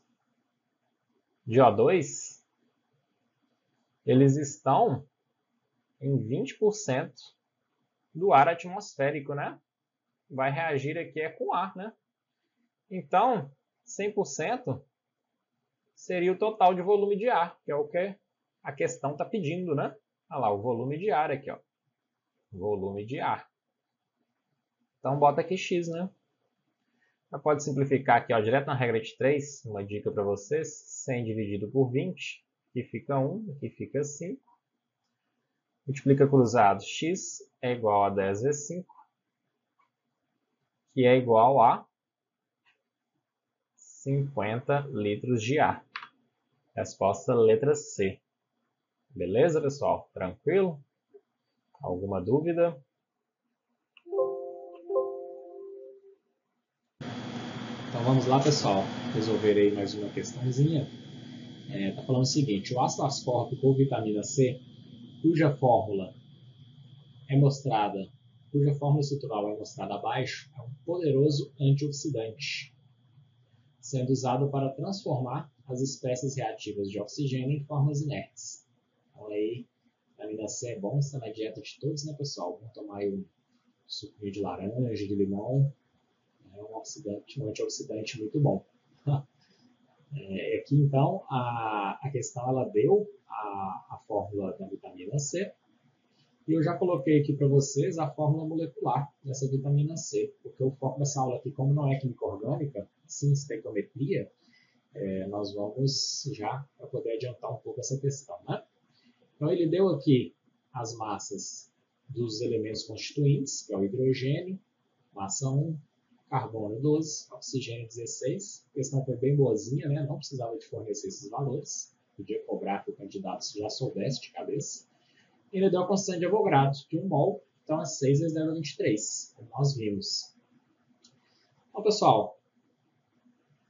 de O2, eles estão em 20% do ar atmosférico, né? Vai reagir aqui com ar, né? Então, 100% seria o total de volume de ar, que é o que a questão está pedindo, né? Olha lá, o volume de ar aqui, ó. Volume de ar. Então, bota aqui X, né? Já pode simplificar aqui, ó, direto na regra de 3, uma dica para vocês. 100 dividido por 20, aqui fica 1, aqui fica 5. Multiplica cruzado, X é igual a 10 vezes 5, que é igual a 50 litros de ar. Resposta letra C. Beleza, pessoal? Tranquilo? Alguma dúvida? Então vamos lá, pessoal. Resolver aí mais uma questãozinha. Está falando o seguinte: o ácido ascórbico ou vitamina C, cuja fórmula estrutural é mostrada abaixo, é um poderoso antioxidante, sendo usado para transformar as espécies reativas de oxigênio em formas inertes. Então aí, vitamina C é bom, está na dieta de todos, né, pessoal? Vamos tomar aí um suco de laranja, de limão. É um antioxidante muito bom. Aqui, então, a questão ela deu a fórmula da vitamina C. E eu já coloquei aqui para vocês a fórmula molecular dessa vitamina C, porque o foco dessa aula aqui, como não é química orgânica, sim estequiometria, nós vamos já para poder adiantar um pouco essa questão, né? Então, ele deu aqui as massas dos elementos constituintes, que é o hidrogênio, massa 1, carbono 12, oxigênio 16. A questão foi bem boazinha, né? Não precisava de fornecer esses valores. Podia cobrar que o candidato já soubesse de cabeça. E ele deu a constante de Avogadro, de 1 mol, então é 6 vezes 10 a 23, como nós vimos. Então, pessoal,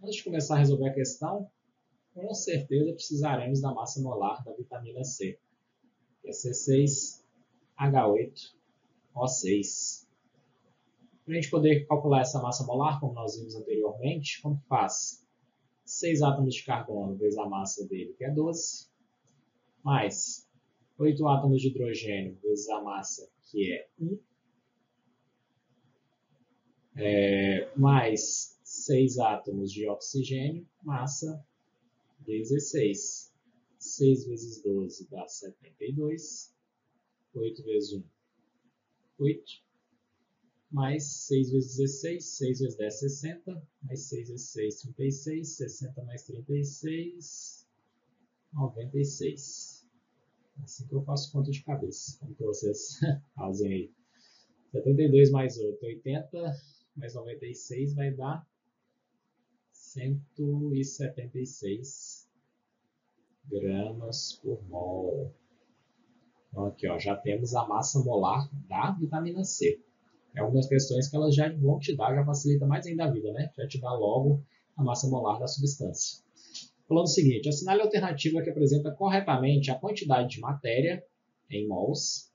antes de começar a resolver a questão, com certeza precisaremos da massa molar da vitamina C, que é C6H8O6. Para a gente poder calcular essa massa molar, como nós vimos anteriormente, como faz? 6 átomos de carbono vezes a massa dele, que é 12, mais 8 átomos de hidrogênio vezes a massa, que é 1, mais 6 átomos de oxigênio, massa 16. 6 vezes 12 dá 72. 8 vezes 1, 8. Mais 6 vezes 16, 6 vezes 10, 60. Mais 6 vezes 6, 36. 60 mais 36, 96. Assim que eu faço conta de cabeça. Como que vocês fazem aí? 72 mais 8, 80. Mais 96 vai dar 176 gramas por mol. Então, aqui ó, já temos a massa molar da vitamina C. É algumas questões que elas já vão te dar, já facilita mais ainda a vida, né? Já te dá logo a massa molar da substância. Falando o seguinte, assinale a alternativa que apresenta corretamente a quantidade de matéria em mols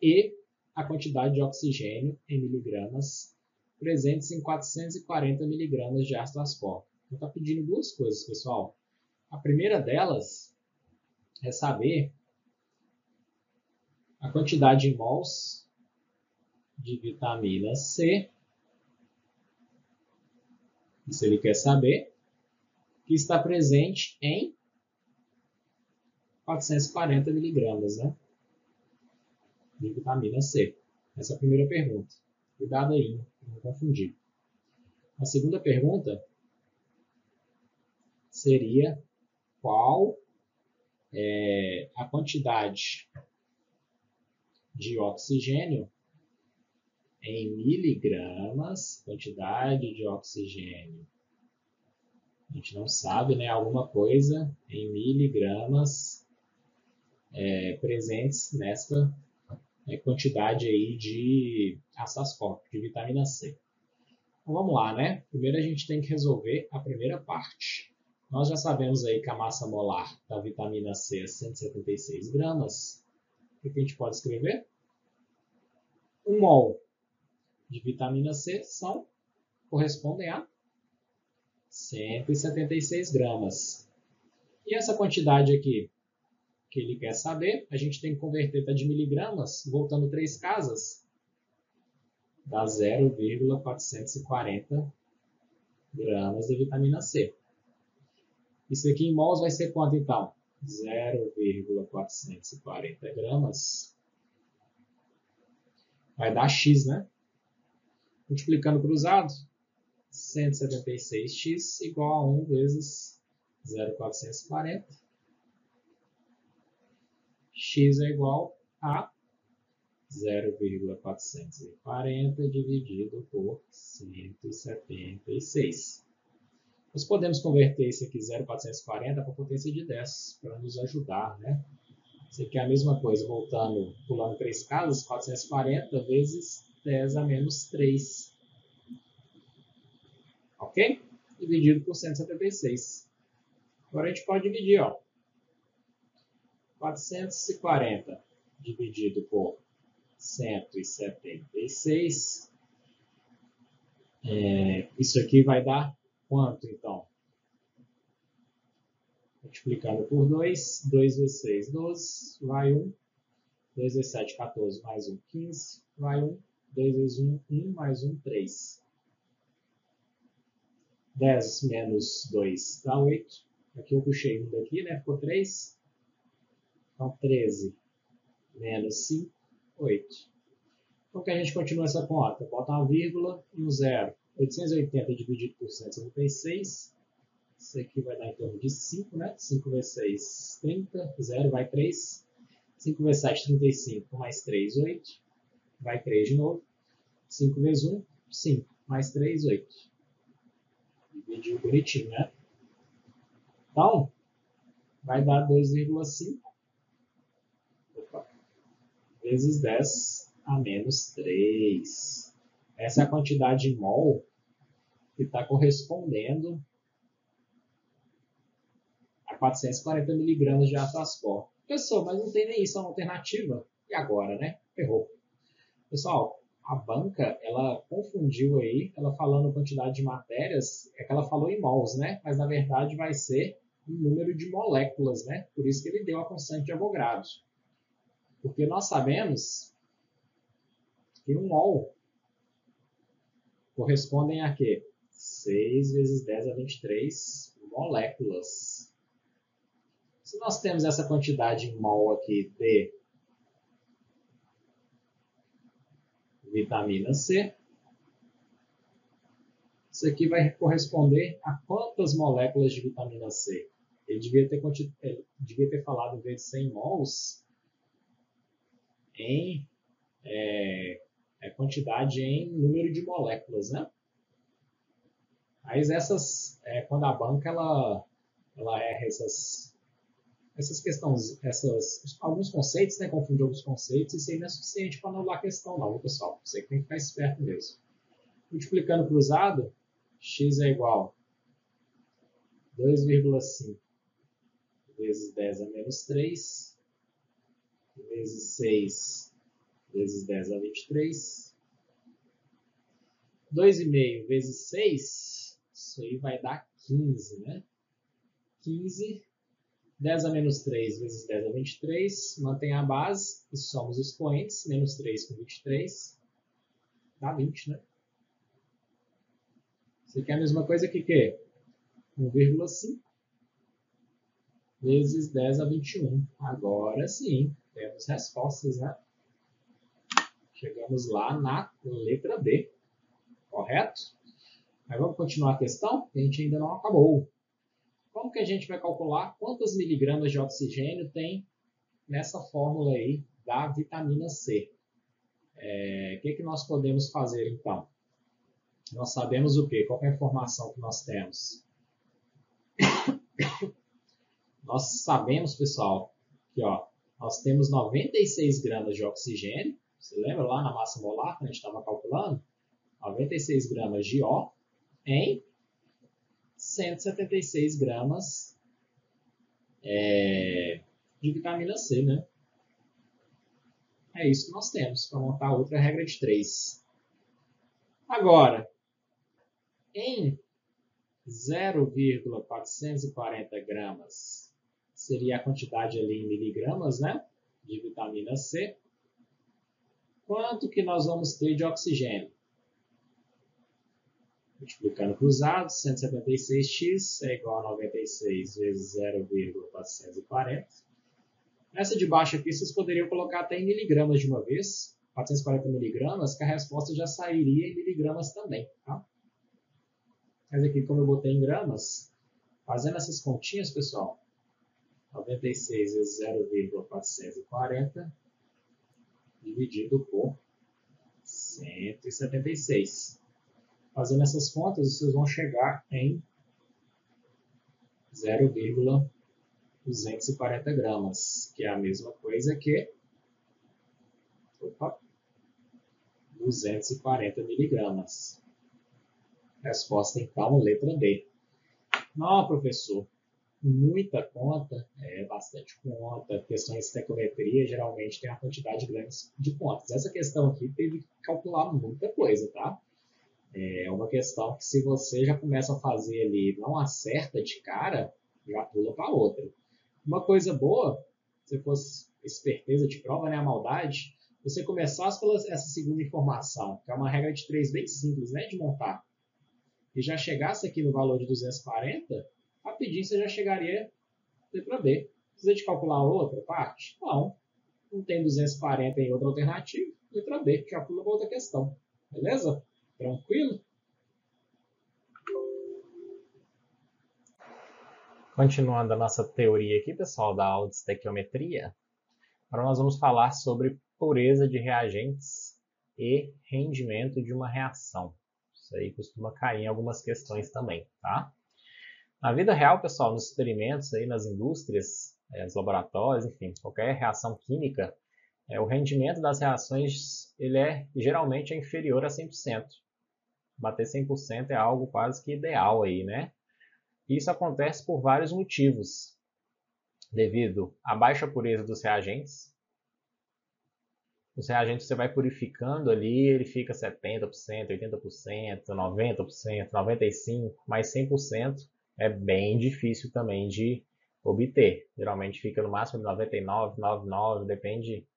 e a quantidade de oxigênio em miligramas presentes em 440 miligramas de ácido ascórbico. Eu estou pedindo duas coisas, pessoal. A primeira delas é saber a quantidade em mols de vitamina C. Isso ele quer saber. Que está presente em 440 miligramas, né? De vitamina C. Essa é a primeira pergunta. Cuidado aí, não confundir. A segunda pergunta seria qual é a quantidade de oxigênio em miligramas, quantidade de oxigênio. A gente não sabe, né? Alguma coisa em miligramas presentes nessa quantidade aí de ácido ascórbico, de vitamina C. Então vamos lá, né? Primeiro a gente tem que resolver a primeira parte. Nós já sabemos aí que a massa molar da vitamina C é 176 gramas. O que a gente pode escrever? 1 mol de vitamina C correspondem a 176 gramas. E essa quantidade aqui que ele quer saber, a gente tem que converter para de miligramas, voltando 3 casas, dá 0,440 gramas de vitamina C. Isso aqui em mols vai ser quanto então? 0,440 gramas vai dar X, né? Multiplicando cruzado, 176x igual a 1 vezes 0,440. X é igual a 0,440 dividido por 176. Nós podemos converter isso aqui, 0,440, para a potência de 10, para nos ajudar, né? Isso aqui é a mesma coisa, pulando 3 casas, 440 vezes 10 a menos 3. Ok? Dividido por 176. Agora a gente pode dividir, ó. 440 dividido por 176. Isso aqui vai dar quanto, então? Multiplicando por 2. 2 vezes 6, 12. Vai 1. 2 vezes 7, 14. Mais 1, 15. Vai 1. 2 vezes 1, 1. Mais 1, 3. 10 menos 2 dá 8. Aqui eu puxei 1 daqui, né? Ficou 3. Então, 13 menos 5, 8. Então, que a gente continua essa conta? Bota uma vírgula e um zero. 880 dividido por 176, Isso aqui vai dar em torno de 5, né? 5 vezes 6, 30. 0 vai 3. 5 vezes 7, 35. Mais 3, 8. Vai 3 de novo. 5 vezes 1, 5. Mais 3, 8. Dividiu bonitinho, né? Então, vai dar 2,5 vezes 10 a menos 3. Essa é a quantidade em mol que está correspondendo a 440 miligramas de ácido ascórbico. Pessoal, mas não tem nem isso, é uma alternativa. E agora, né? Errou. Pessoal, a banca, ela confundiu aí, ela falando quantidade de matérias, é que ela falou em mols, né? Mas na verdade vai ser o número de moléculas, né? Por isso que ele deu a constante de Avogadro. Porque nós sabemos que um mol correspondem a quê? 6 vezes 10 a 23 moléculas. Se nós temos essa quantidade em mol aqui de vitamina C, isso aqui vai corresponder a quantas moléculas de vitamina C? Ele devia ter falado, em vez de 100 mols, em quantidade em número de moléculas, né? Mas quando a banca ela erra essas questões, alguns conceitos, né? Confunde alguns conceitos, isso aí não é suficiente para anular a questão, não, pessoal. Você que tem que ficar esperto mesmo. Multiplicando cruzado, x é igual a 2,5 vezes 10 a menos 3, vezes 6 vezes 10 a 23. 2,5 vezes 6, isso aí vai dar 15, né? 15, 10 a menos 3 vezes 10 a 23, mantém a base, e somos os expoentes, menos 3 com 23, dá 20, né? Isso aqui é a mesma coisa que o quê? 1,5 vezes 10 a 21. Agora sim, temos respostas, né? Chegamos lá na letra B, correto? Mas vamos continuar a questão, que a gente ainda não acabou. Como que a gente vai calcular quantos miligramas de oxigênio tem nessa fórmula aí da vitamina C? O que nós podemos fazer então? Nós sabemos o quê? Qual é a informação que nós temos? Nós sabemos, pessoal, que nós temos 96 gramas de oxigênio. Você lembra lá na massa molar, que a gente estava calculando? 96 gramas de O em 176 gramas de vitamina C, né? É isso que nós temos para montar outra regra de 3. Agora, em 0,440 gramas, seria a quantidade ali em miligramas, né? De vitamina C. Quanto que nós vamos ter de oxigênio? Multiplicando cruzado, 176x é igual a 96 vezes 0,440. Nessa de baixo aqui, vocês poderiam colocar até em miligramas de uma vez. 440 miligramas, que a resposta já sairia em miligramas também. Tá? Mas aqui, como eu botei em gramas, fazendo essas continhas, pessoal, 96 vezes 0,440 dividido por 176. Fazendo essas contas, vocês vão chegar em 0,240 gramas, que é a mesma coisa que 240 miligramas. Resposta, então, letra D. Não, professor, muita conta, bastante conta. Questões de estequiometria geralmente tem uma quantidade grande de contas. Essa questão aqui teve que calcular muita coisa, tá? É uma questão que, se você já começa a fazer ali e não acerta de cara, já pula para outra. Uma coisa boa, se fosse esperteza de prova, né, a maldade, você começasse pela essa segunda informação, que é uma regra de 3 bem simples, né, de montar, e já chegasse aqui no valor de 240, rapidinho você já chegaria letra B. Precisa de calcular outra parte? Não. Não tem 240 em outra alternativa, letra B, já pula para outra questão. Beleza? Tranquilo? Continuando a nossa teoria aqui, pessoal, da aula de estequiometria, agora nós vamos falar sobre pureza de reagentes e rendimento de uma reação. Isso aí costuma cair em algumas questões também, tá? Na vida real, pessoal, nos experimentos, aí, nas indústrias, nos laboratórios, enfim, qualquer reação química, o rendimento das reações ele geralmente inferior a 100%. Bater 100% é algo quase que ideal aí, né? Isso acontece por vários motivos, devido à baixa pureza dos reagentes. Os reagentes você vai purificando ali, ele fica 70%, 80%, 90%, 95%, mas 100% é bem difícil também de obter. Geralmente fica no máximo de 99%, 99%, depende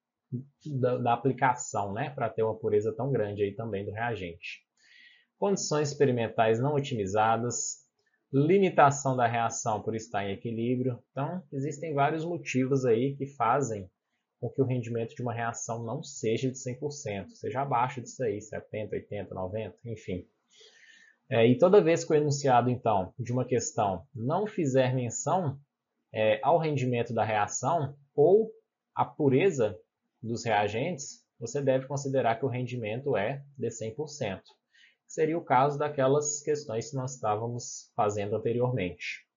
da aplicação, né, para ter uma pureza tão grande aí também do reagente. Condições experimentais não otimizadas, limitação da reação por estar em equilíbrio. Então, existem vários motivos aí que fazem com que o rendimento de uma reação não seja de 100%, seja abaixo disso aí, 70%, 80%, 90%, enfim. E toda vez que o enunciado, então, de uma questão não fizer menção ao rendimento da reação ou à pureza dos reagentes, você deve considerar que o rendimento é de 100%. Seria o caso daquelas questões que nós estávamos fazendo anteriormente.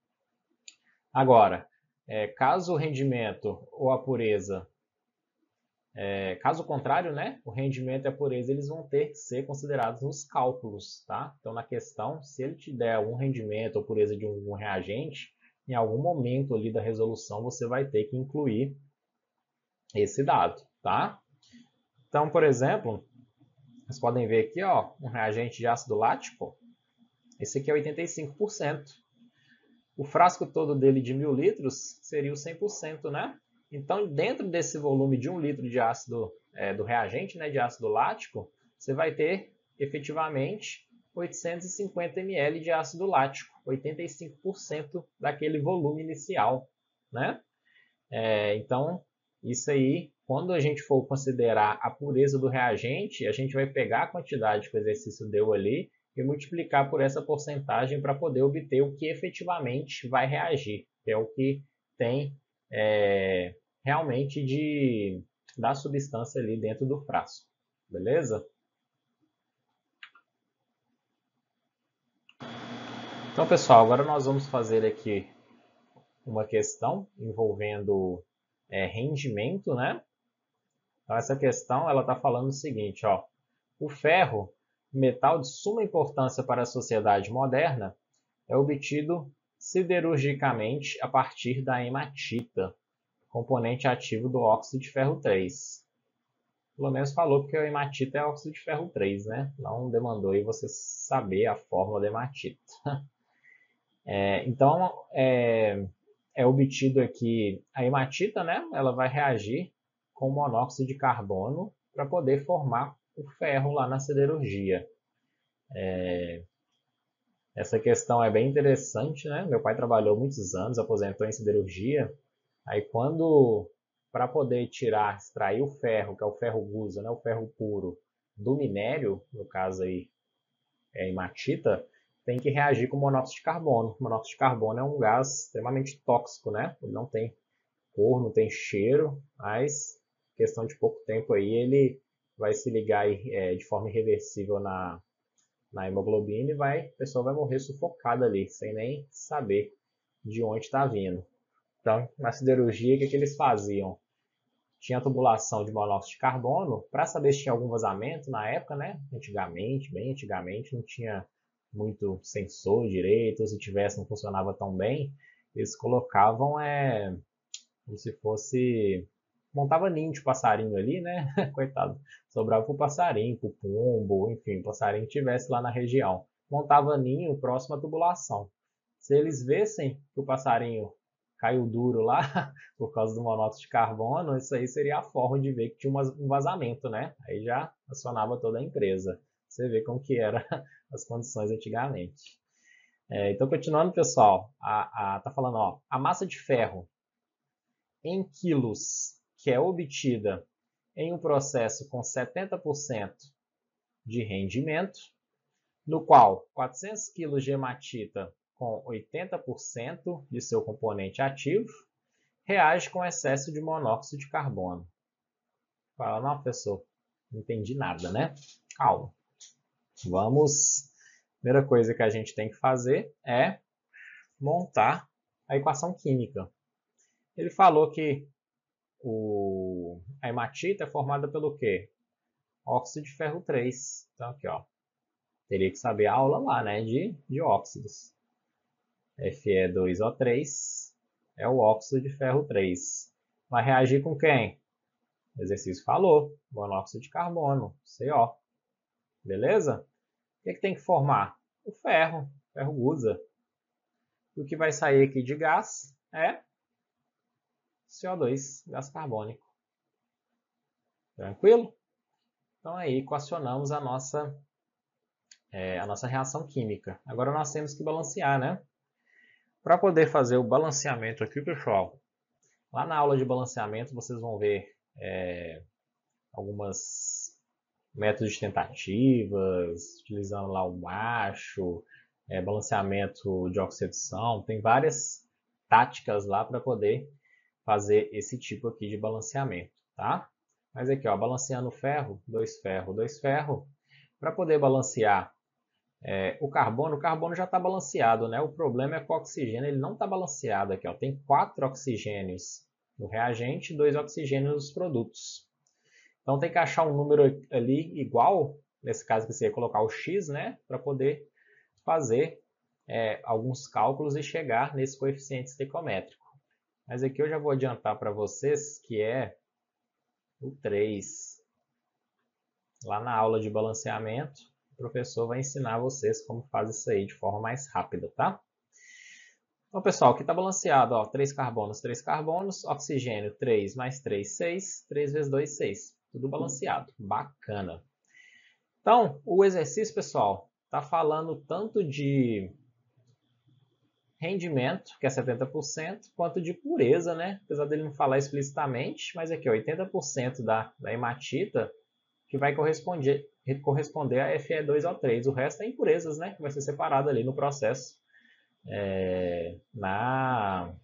Agora, caso o rendimento ou a pureza, caso contrário, né, o rendimento e a pureza eles vão ter que ser considerados nos cálculos, tá? Então, na questão, se ele te der algum rendimento ou pureza de um reagente, em algum momento ali da resolução você vai ter que incluir esse dado, tá? Então, por exemplo, vocês podem ver aqui, ó, um reagente de ácido lático, esse aqui é 85%. O frasco todo dele de 1000 litros seria o 100%, né? Então, dentro desse volume de 1 litro de ácido, do reagente, né, de ácido lático, você vai ter, efetivamente, 850 ml de ácido lático, 85% daquele volume inicial, né? Então, isso aí, quando a gente for considerar a pureza do reagente, a gente vai pegar a quantidade que o exercício deu ali e multiplicar por essa porcentagem para poder obter o que efetivamente vai reagir, que é o que tem realmente da substância ali dentro do frasco, beleza? Então, pessoal, agora nós vamos fazer aqui uma questão envolvendo rendimento, né? Então, essa questão ela está falando o seguinte, ó, o ferro, metal de suma importância para a sociedade moderna, é obtido siderurgicamente a partir da hematita, componente ativo do óxido de ferro 3. Pelo menos falou porque a hematita é óxido de ferro 3, né? Não demandou aí você saber a fórmula da hematita. Então, é obtido aqui a hematita, né? Ela vai reagir com monóxido de carbono para poder formar o ferro lá na siderurgia. Essa questão é bem interessante, né? Meu pai trabalhou muitos anos, aposentou em siderurgia. Aí para poder extrair o ferro, que é o ferro gusa, né? O ferro puro, do minério, no caso aí é a hematita, tem que reagir com monóxido de carbono. O monóxido de carbono é um gás extremamente tóxico, né? Ele não tem cor, não tem cheiro, mas questão de pouco tempo aí ele vai se ligar de forma irreversível na hemoglobina e a pessoa vai morrer sufocada ali, sem nem saber de onde está vindo. Então, na siderurgia, o que eles faziam? Tinha tubulação de monóxido de carbono para saber se tinha algum vazamento na época, né? Antigamente, bem antigamente, não tinha muito sensor direito, ou se tivesse não funcionava tão bem, eles colocavam como se fosse montava ninho de passarinho ali, né? Coitado, sobrava pro passarinho, pro pombo, enfim, o passarinho que tivesse lá na região. Montava ninho próximo à tubulação. Se eles vissem que o passarinho caiu duro lá por causa do monóxido de carbono, isso aí seria a forma de ver que tinha um vazamento, né? Aí já acionava toda a empresa. Você vê como que eram as condições antigamente. Então, continuando, pessoal, tá falando, ó, a massa de ferro em quilos que é obtida em um processo com 70% de rendimento, no qual 400 kg de hematita com 80% de seu componente ativo reage com excesso de monóxido de carbono. Fala, não, professor, não entendi nada, né? Calma. Vamos. Primeira coisa que a gente tem que fazer é montar a equação química. Ele falou que a hematita é formada pelo quê? Óxido de ferro 3. Então, aqui, ó. Teria que saber a aula lá, né? De óxidos. Fe2O3 é o óxido de ferro 3. Vai reagir com quem? O exercício falou. Monóxido de carbono, CO. Beleza? O que tem que formar? O ferro. Ferro usa. O que vai sair aqui de gás é CO2, gás carbônico. Tranquilo? Então aí equacionamos a nossa reação química. Agora nós temos que balancear, né? Para poder fazer o balanceamento aqui, pessoal, lá na aula de balanceamento vocês vão ver algumas métodos de tentativas, utilizando lá o macho, balanceamento de oxidação, tem várias táticas lá para poder fazer esse tipo aqui de balanceamento, tá? Mas aqui, ó, balanceando ferro, 2 ferro, 2 ferro, para poder balancear o carbono já está balanceado, né? O problema é que o oxigênio ele não está balanceado aqui, ó. Tem 4 oxigênios no reagente e 2 oxigênios nos produtos. Então tem que achar um número ali igual, nesse caso que você ia colocar o x, né? Para poder fazer alguns cálculos e chegar nesse coeficiente estequiométrico. Mas aqui eu já vou adiantar para vocês que é o 3. Lá na aula de balanceamento, o professor vai ensinar vocês como faz isso aí de forma mais rápida, tá? Então, pessoal, aqui está balanceado, ó, 3 carbonos, oxigênio 3 mais 3, 6, 3 vezes 2, 6. Tudo balanceado, bacana. Então, o exercício, pessoal, está falando tanto de rendimento, que é 70%, quanto de pureza, né? Apesar dele não falar explicitamente, mas aqui, ó, 80% da hematita que vai corresponder a Fe2O3. O resto é impurezas, né? Que vai ser separado ali no processo na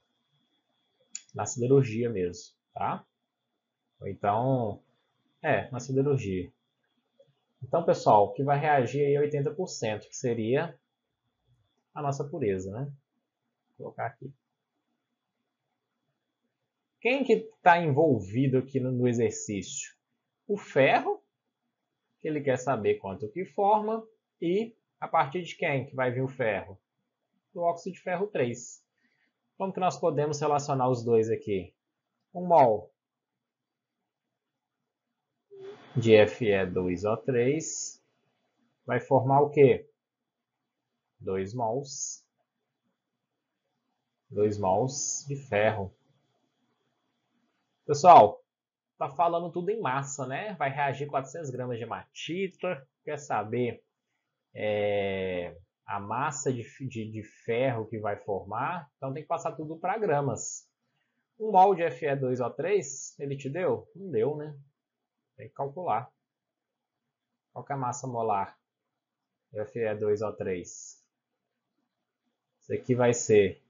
siderurgia mesmo, tá? Então, na siderurgia. Então, pessoal, o que vai reagir aí é 80%, que seria a nossa pureza, né? Vou colocar aqui. Quem que está envolvido aqui no exercício? O ferro, que ele quer saber quanto que forma, e a partir de quem que vai vir o ferro? Do óxido de ferro 3. Como que nós podemos relacionar os dois aqui? 1 mol de Fe2O3 vai formar o quê? 2 mols de ferro. Pessoal, tá falando tudo em massa, né? Vai reagir 400 gramas de hematita. Quer saber a massa de ferro que vai formar? Então tem que passar tudo para gramas. 1 mol de Fe2O3, ele te deu? Não deu, né? Tem que calcular. Qual que é a massa molar de Fe2O3? Isso aqui vai ser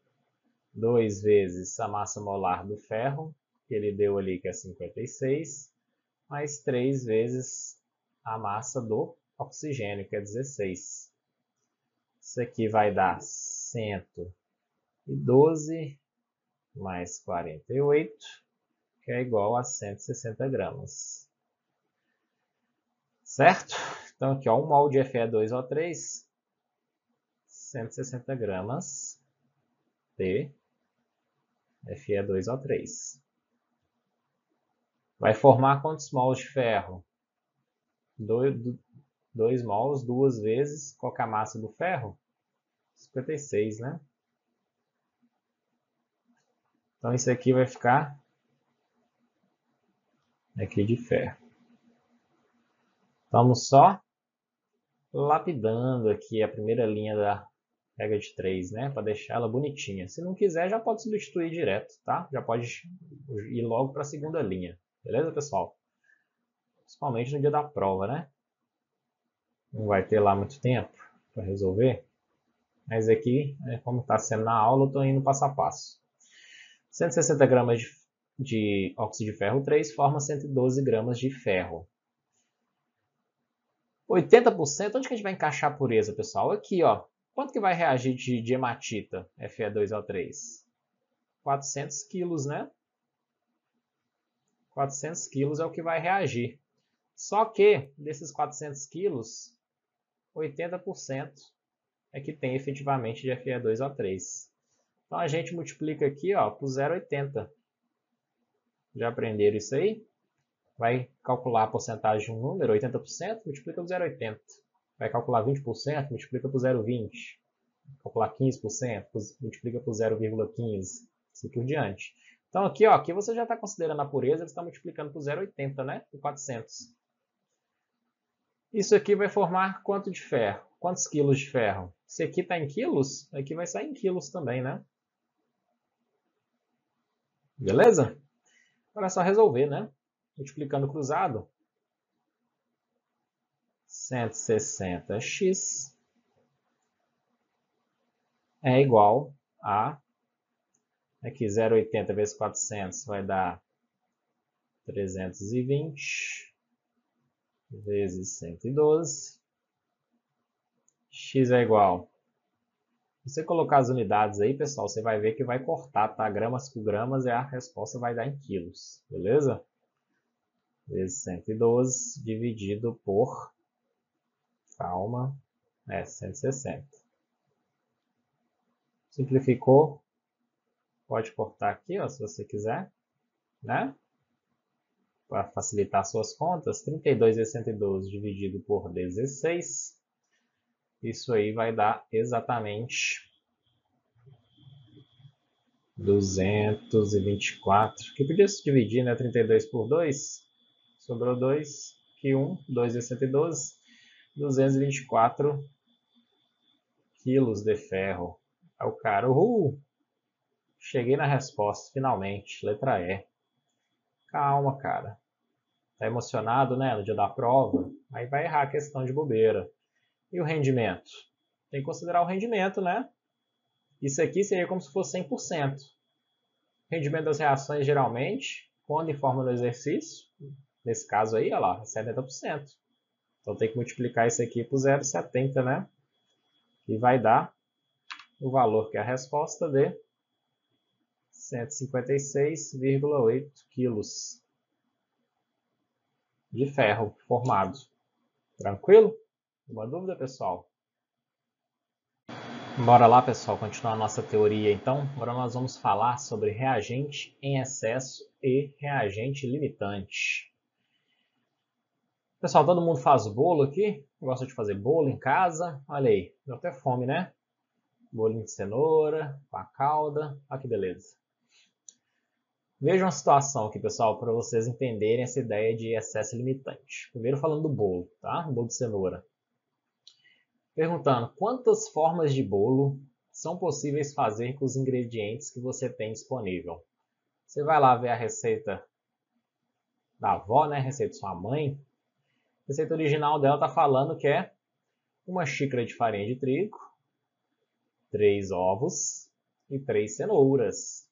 2 vezes a massa molar do ferro, que ele deu ali, que é 56, mais 3 vezes a massa do oxigênio, que é 16. Isso aqui vai dar 112 mais 48, que é igual a 160 gramas. Certo? Então aqui, ó, 1 mol de Fe2O3, 160 gramas de Fe2O3. Vai formar quantos mols de ferro? 2 mols, 2 vezes. Qual que é a massa do ferro? 56, né? Então isso aqui vai ficar aqui de ferro. Estamos só lapidando aqui a primeira linha da regra de 3, né? Para deixar ela bonitinha. Se não quiser, já pode substituir direto, tá? Já pode ir logo para a segunda linha. Beleza, pessoal? Principalmente no dia da prova, né? Não vai ter lá muito tempo para resolver. Mas aqui, como está sendo na aula, eu estou indo passo a passo. 160 gramas de óxido de ferro 3 forma 112 gramas de ferro. 80%, onde que a gente vai encaixar a pureza, pessoal? Aqui, ó. Quanto que vai reagir de hematita, Fe2O3? 400 quilos, né? 400 quilos é o que vai reagir. Só que, desses 400 quilos, 80% é que tem efetivamente de Fe2O3. Então, a gente multiplica aqui, ó, por 0,80. Já aprenderam isso aí? Vai calcular a porcentagem de um número, 80%, multiplica por 0,80. Vai calcular 20%, multiplica por 0,20. Calcular 15%, multiplica por 0,15. Assim por diante. Então aqui, ó, aqui você já está considerando a pureza, você está multiplicando por 0,80, né? Por 400. Isso aqui vai formar quanto de ferro? Quantos quilos de ferro? Se aqui está em quilos, aqui vai sair em quilos também, né? Beleza? Agora é só resolver, né? Multiplicando cruzado. 160x é igual a... Aqui, 0,80 vezes 400 vai dar 320 vezes 112. X é igual. Se você colocar as unidades aí, pessoal, você vai ver que vai cortar, tá? Gramas por gramas e a resposta vai dar em quilos, beleza? Vezes 112 dividido por... Calma. 160. Simplificou. Pode cortar aqui, ó, se você quiser, né? Para facilitar suas contas, 32 vezes 112 dividido por 16. Isso aí vai dar exatamente 224. Que podia se dividir, né? 32 por 2. Sobrou 2. Que 1. 2 vezes 112. 224 quilos de ferro. É o cara. Uhul! Cheguei na resposta, finalmente. Letra E. Calma, cara. Tá emocionado, né? No dia da prova. Aí vai errar a questão de bobeira. E o rendimento? Tem que considerar o rendimento, né? Isso aqui seria como se fosse 100%. O rendimento das reações, geralmente, quando em forma do exercício, nesse caso aí, olha lá, é 70%. Então tem que multiplicar isso aqui por 0,70, né? E vai dar o valor que é a resposta de 156,8 quilos de ferro formado. Tranquilo? Uma dúvida, pessoal? Bora lá, pessoal, continuar a nossa teoria então. Agora nós vamos falar sobre reagente em excesso e reagente limitante. Pessoal, todo mundo faz bolo aqui? Gosta de fazer bolo em casa? Olha aí, deu até fome, né? Bolinho de cenoura, com a calda. Olha que beleza. Veja uma situação aqui, pessoal, para vocês entenderem essa ideia de excesso limitante. Primeiro falando do bolo, tá? O bolo de cenoura. Perguntando quantas formas de bolo são possíveis fazer com os ingredientes que você tem disponível. Você vai lá ver a receita da avó, né? A receita de sua mãe. A receita original dela está falando que é 1 xícara de farinha de trigo, 3 ovos e 3 cenouras.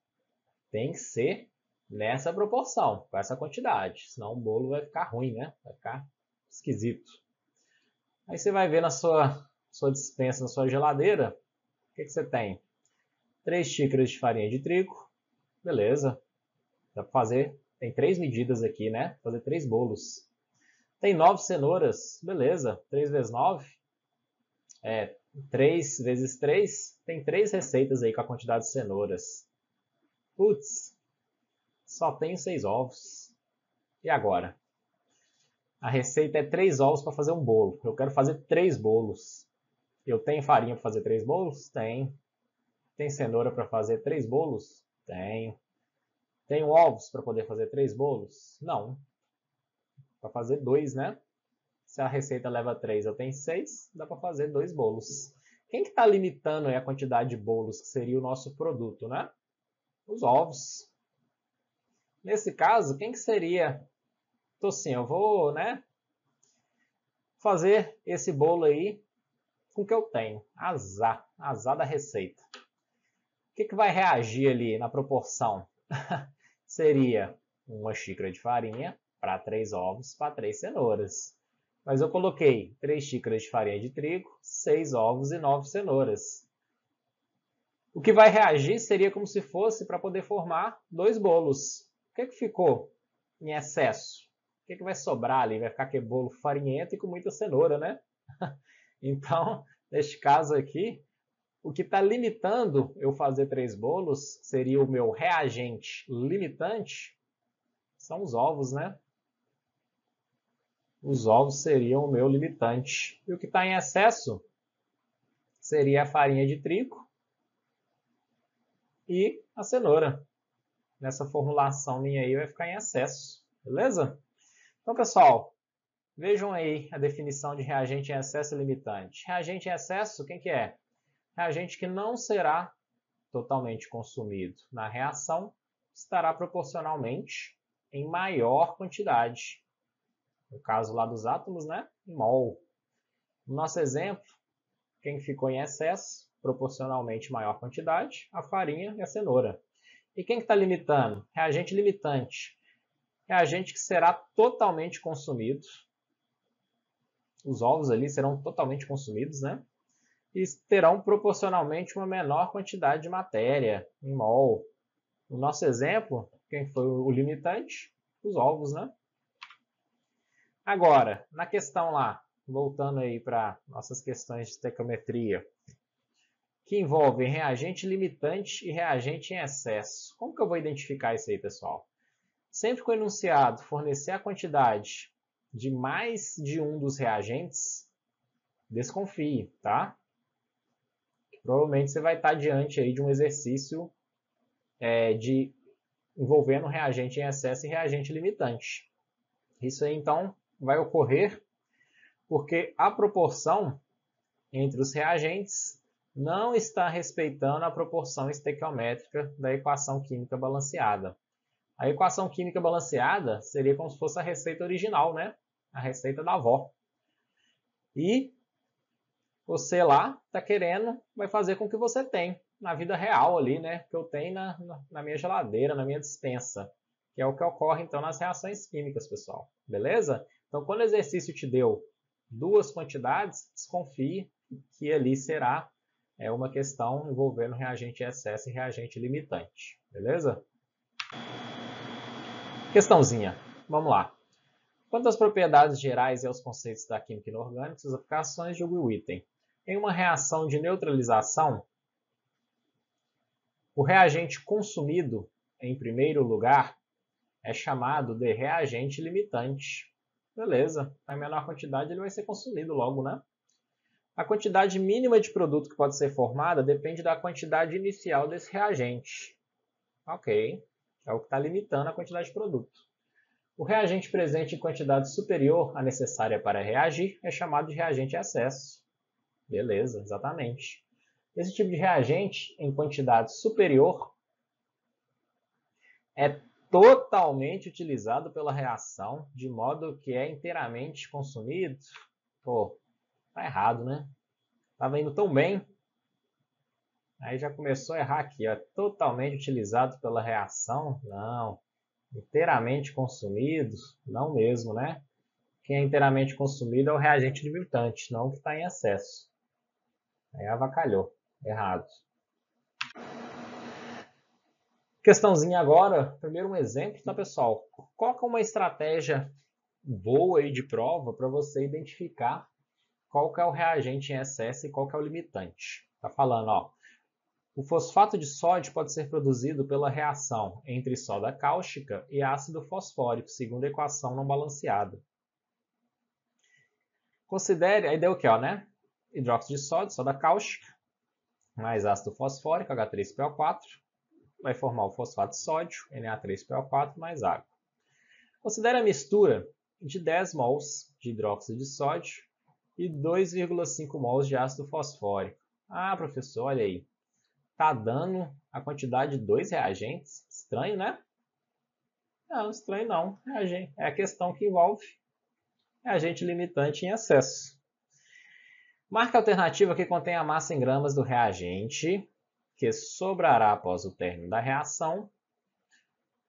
Tem que ser nessa proporção, com essa quantidade, senão o bolo vai ficar ruim, né? Vai ficar esquisito. Aí você vai ver na sua despensa, na sua geladeira, o que você tem? 3 xícaras de farinha de trigo, beleza. Dá para fazer, tem 3 medidas aqui, né? Fazer 3 bolos. Tem 9 cenouras, beleza. 3 vezes 9, 3 vezes 3, tem 3 receitas aí com a quantidade de cenouras. Putz, só tenho 6 ovos. E agora? A receita é 3 ovos para fazer um bolo. Eu quero fazer 3 bolos. Eu tenho farinha para fazer 3 bolos? Tenho. Tem cenoura para fazer 3 bolos? Tenho. Tenho ovos para poder fazer 3 bolos? Não. Para fazer 2, né? Se a receita leva 3, eu tenho 6, dá para fazer 2 bolos. Quem que está limitando aí a quantidade de bolos que seria o nosso produto, né? Os ovos. Nesse caso, quem que seria? Então assim, eu vou, né, fazer esse bolo aí com o que eu tenho. Azar da receita. O que vai reagir ali na proporção? Seria 1 xícara de farinha para 3 ovos para 3 cenouras. Mas eu coloquei 3 xícaras de farinha de trigo, 6 ovos e 9 cenouras. O que vai reagir seria como se fosse para poder formar 2 bolos. O que ficou em excesso? O que vai sobrar ali? Vai ficar aquele bolo farinhento e com muita cenoura, né? Então, neste caso aqui, o que está limitando eu fazer 3 bolos seria o meu reagente limitante, são os ovos, né? Os ovos seriam o meu limitante. E o que está em excesso seria a farinha de trigo e a cenoura. Nessa formulação minha aí vai ficar em excesso, beleza? Então, pessoal, vejam aí a definição de reagente em excesso e limitante. Reagente em excesso, quem que é? Reagente que não será totalmente consumido na reação, estará proporcionalmente em maior quantidade. No caso lá dos átomos, né? Em mol. No nosso exemplo, quem ficou em excesso, proporcionalmente maior quantidade, a farinha e a cenoura. E quem está limitando? Reagente limitante. Reagente que será totalmente consumido. Os ovos ali serão totalmente consumidos, né? E terão proporcionalmente uma menor quantidade de matéria, em mol. No nosso exemplo, quem foi o limitante? Os ovos, né? Agora, na questão lá, voltando aí para nossas questões de estequiometria, que envolvem reagente limitante e reagente em excesso. Como que eu vou identificar isso aí, pessoal? Sempre que o enunciado fornecer a quantidade de mais de um dos reagentes, desconfie, tá? Provavelmente você vai estar diante aí de um exercício envolvendo reagente em excesso e reagente limitante. Isso aí, então, vai ocorrer porque a proporção entre os reagentes não está respeitando a proporção estequiométrica da equação química balanceada. A equação química balanceada seria como se fosse a receita original, né? A receita da avó. E você lá está querendo, vai fazer com que você tem na vida real ali, né? Que eu tenho na minha geladeira, na minha despensa. Que é o que ocorre, então, nas reações químicas, pessoal. Beleza? Então, quando o exercício te deu 2 quantidades, desconfie que ali será uma questão envolvendo reagente excesso e reagente limitante. Beleza? Questãozinha. Vamos lá. Quanto às propriedades gerais e aos conceitos da química inorgânica, suas aplicações, julgue o item. Em uma reação de neutralização, o reagente consumido, em primeiro lugar, é chamado de reagente limitante. Beleza. A menor quantidade ele vai ser consumido logo, né? A quantidade mínima de produto que pode ser formada depende da quantidade inicial desse reagente. Ok. É o que está limitando a quantidade de produto. O reagente presente em quantidade superior à necessária para reagir é chamado de reagente em excesso. Beleza, exatamente. Esse tipo de reagente em quantidade superior é totalmente utilizado pela reação, de modo que é inteiramente consumido. Pô, tá errado, né? Tava indo tão bem. Aí já começou a errar aqui, ó. Totalmente utilizado pela reação? Não. Inteiramente consumido? Não mesmo, né? Quem é inteiramente consumido é o reagente limitante, não o que está em excesso. Aí avacalhou. Errado. Questãozinha agora. Primeiro um exemplo, tá, pessoal? Qual que é uma estratégia boa aí de prova para você identificar qual que é o reagente em excesso e qual que é o limitante? Tá falando, ó. O fosfato de sódio pode ser produzido pela reação entre soda cáustica e ácido fosfórico, segundo a equação não balanceada. Considere, aí deu o que, ó, né? Hidróxido de sódio, soda cáustica, mais ácido fosfórico, H3PO4, vai formar o fosfato de sódio, Na3PO4, mais água. Considere a mistura de 10 mols de hidróxido de sódio e 2,5 mols de ácido fosfórico. Ah, professor, olha aí. Está dando a quantidade de 2 reagentes. Estranho, né? Não, estranho não. É a questão que envolve reagente limitante em excesso. Marque a alternativa que contém a massa em gramas do reagente que sobrará após o término da reação,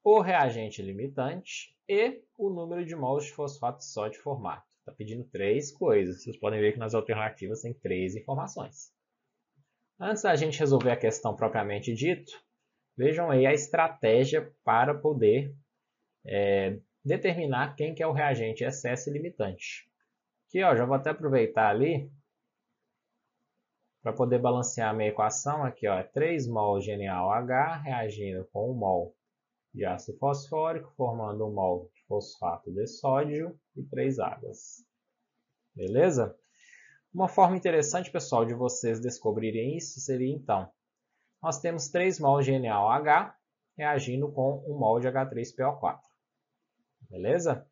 o reagente limitante e o número de mols de fosfato de sódio formado. Está pedindo 3 coisas. Vocês podem ver que nas alternativas tem 3 informações. Antes da gente resolver a questão propriamente dito, vejam aí a estratégia para poder determinar quem que é o reagente excesso e limitante. Aqui, ó, já vou até aproveitar ali para poder balancear a minha equação. Aqui, ó, é 3 mol de NaOH reagindo com 1 mol de ácido fosfórico, formando 1 mol de fosfato de sódio e 3 águas. Beleza? Uma forma interessante, pessoal, de vocês descobrirem isso seria, então, nós temos 3 mol de NaOH reagindo com 1 mol de H3PO4. Beleza?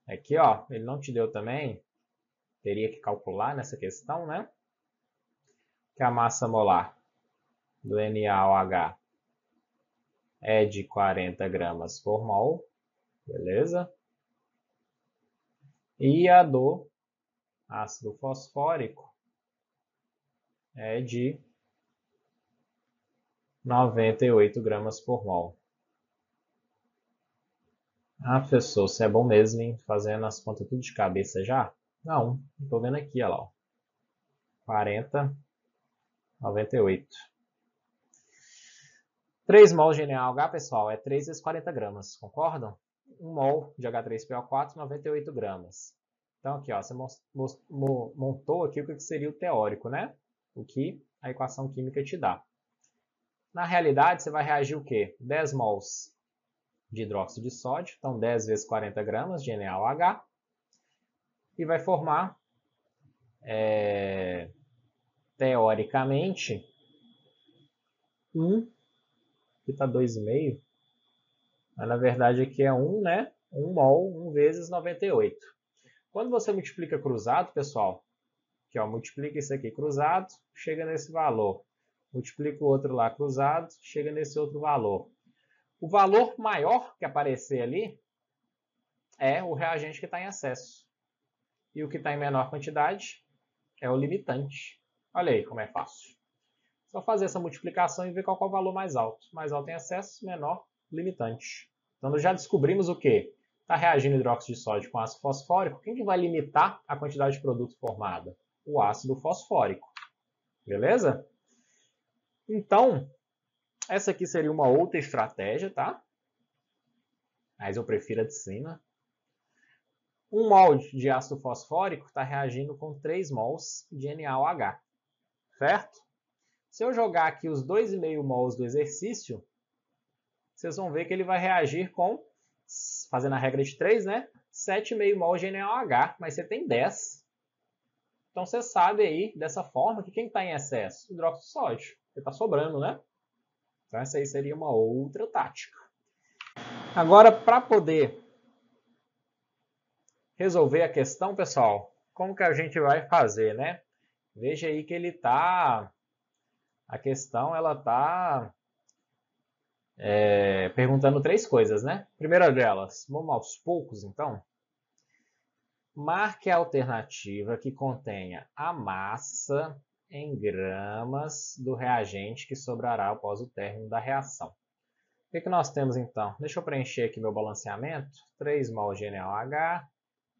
Aqui, ó, ele não te deu também, teria que calcular nessa questão, né? Que a massa molar do NaOH é de 40 gramas por mol, beleza? E a do ácido fosfórico é de 98 gramas por mol. Ah, professor, você é bom mesmo, hein? Fazendo as contas tudo de cabeça já? Não, estou vendo aqui, olha lá. 40, 98. 3 mols de NaOH, pessoal, é 3 vezes 40 gramas, concordam? 1 mol de H3PO4, 98 gramas. Então, aqui, ó, você montou aqui o que seria o teórico, né? O que a equação química te dá. Na realidade, você vai reagir o quê? 10 mols de hidróxido de sódio, então 10 vezes 40 gramas de NaOH, e vai formar, teoricamente, que está 2,5, mas na verdade aqui é 1, né? 1 mol, 1 vezes 98. Quando você multiplica cruzado, pessoal, aqui, ó, multiplica isso aqui cruzado, chega nesse valor. Multiplica o outro lá cruzado, chega nesse outro valor. O valor maior que aparecer ali é o reagente que está em excesso. E o que está em menor quantidade é o limitante. Olha aí como é fácil. Só fazer essa multiplicação e ver qual é o valor mais alto. Mais alto em excesso, menor limitante. Então, nós já descobrimos o quê? Está reagindo hidróxido de sódio com ácido fosfórico. Quem que vai limitar a quantidade de produto formada? O ácido fosfórico. Beleza? Então, essa aqui seria uma outra estratégia, tá? Mas eu prefiro a de cima. 1 mol de ácido fosfórico está reagindo com 3 mols de NaOH. Certo? Se eu jogar aqui os 2,5 mols do exercício, vocês vão ver que ele vai reagir com, fazendo a regra de 3, né? 7,5 mols de NaOH, mas você tem 10. Então você sabe aí, dessa forma, que quem está em excesso? Hidróxido de sódio. Porque está sobrando, né? Então essa aí seria uma outra tática. Agora, para poder resolver a questão, pessoal, como que a gente vai fazer, né? Veja aí que ele está... A questão, ela está perguntando 3 coisas, né? Primeira delas, vamos aos poucos, então. Marque a alternativa que contenha a massa em gramas do reagente que sobrará após o término da reação. O que nós temos, então? Deixa eu preencher aqui meu balanceamento. 3 mol de NaOH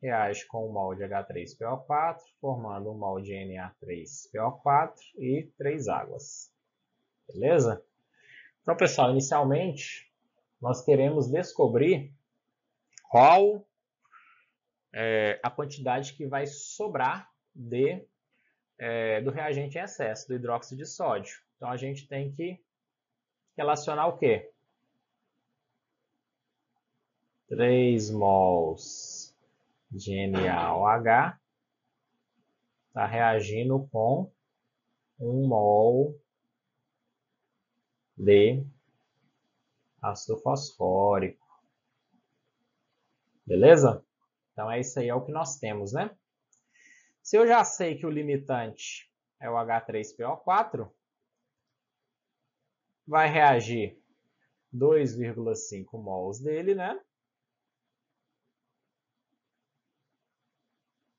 reage com 1 mol de H3PO4, formando 1 mol de Na3PO4 e 3 águas. Beleza? Então, pessoal, inicialmente, nós queremos descobrir qual é a quantidade que vai sobrar do reagente em excesso, do hidróxido de sódio. Então, a gente tem que relacionar o quê? 3 mols de NaOH está reagindo com 1 mol de ácido fosfórico. Beleza? Então, isso aí é o que nós temos, né? Se eu já sei que o limitante é o H3PO4, vai reagir 2,5 mols dele, né?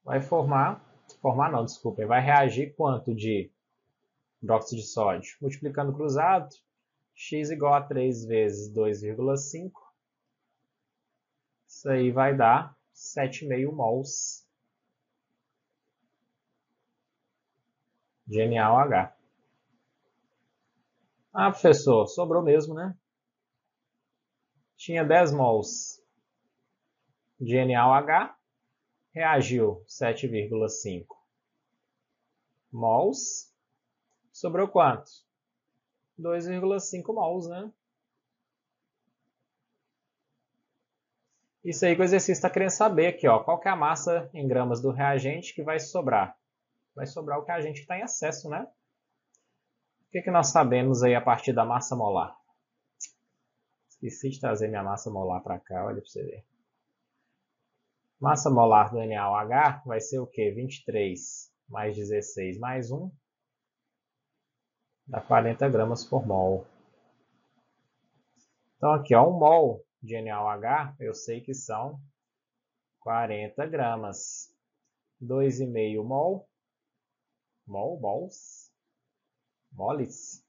Vai formar Formar não, desculpem. Vai reagir quanto de hidróxido de sódio? Multiplicando cruzado, x igual a 3 vezes 2,5. Isso aí vai dar 7,5 mols de NaOH. Ah, professor, sobrou mesmo, né? Tinha 10 mols de NaOH, reagiu 7,5 mols. Sobrou quanto? 2,5 mols, né? Isso aí que o exercício está querendo saber aqui, ó. Qual que é a massa em gramas do reagente que vai sobrar? Vai sobrar o que a gente está em excesso, né? O que nós sabemos aí a partir da massa molar? Esqueci de trazer minha massa molar para cá, olha para você ver. Massa molar do NaOH vai ser o quê? 23 mais 16 mais 1 dá 40 gramas por mol. Então aqui, ó, 1 mol de NaOH, eu sei que são 40 gramas. 2,5 mol, mols, moles.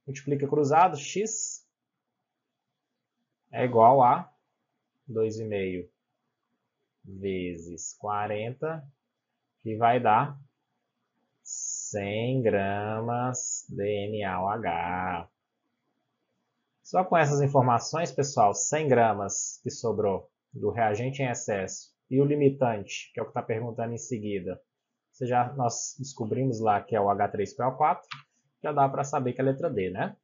Multiplica cruzado, x é igual a 2,5 vezes 40, que vai dar 100 gramas de NaOH. Só com essas informações, pessoal, 100 gramas que sobrou do reagente em excesso e o limitante, que é o que está perguntando em seguida, nós descobrimos lá que é o H3PO4, já dá para saber que é a letra D, né?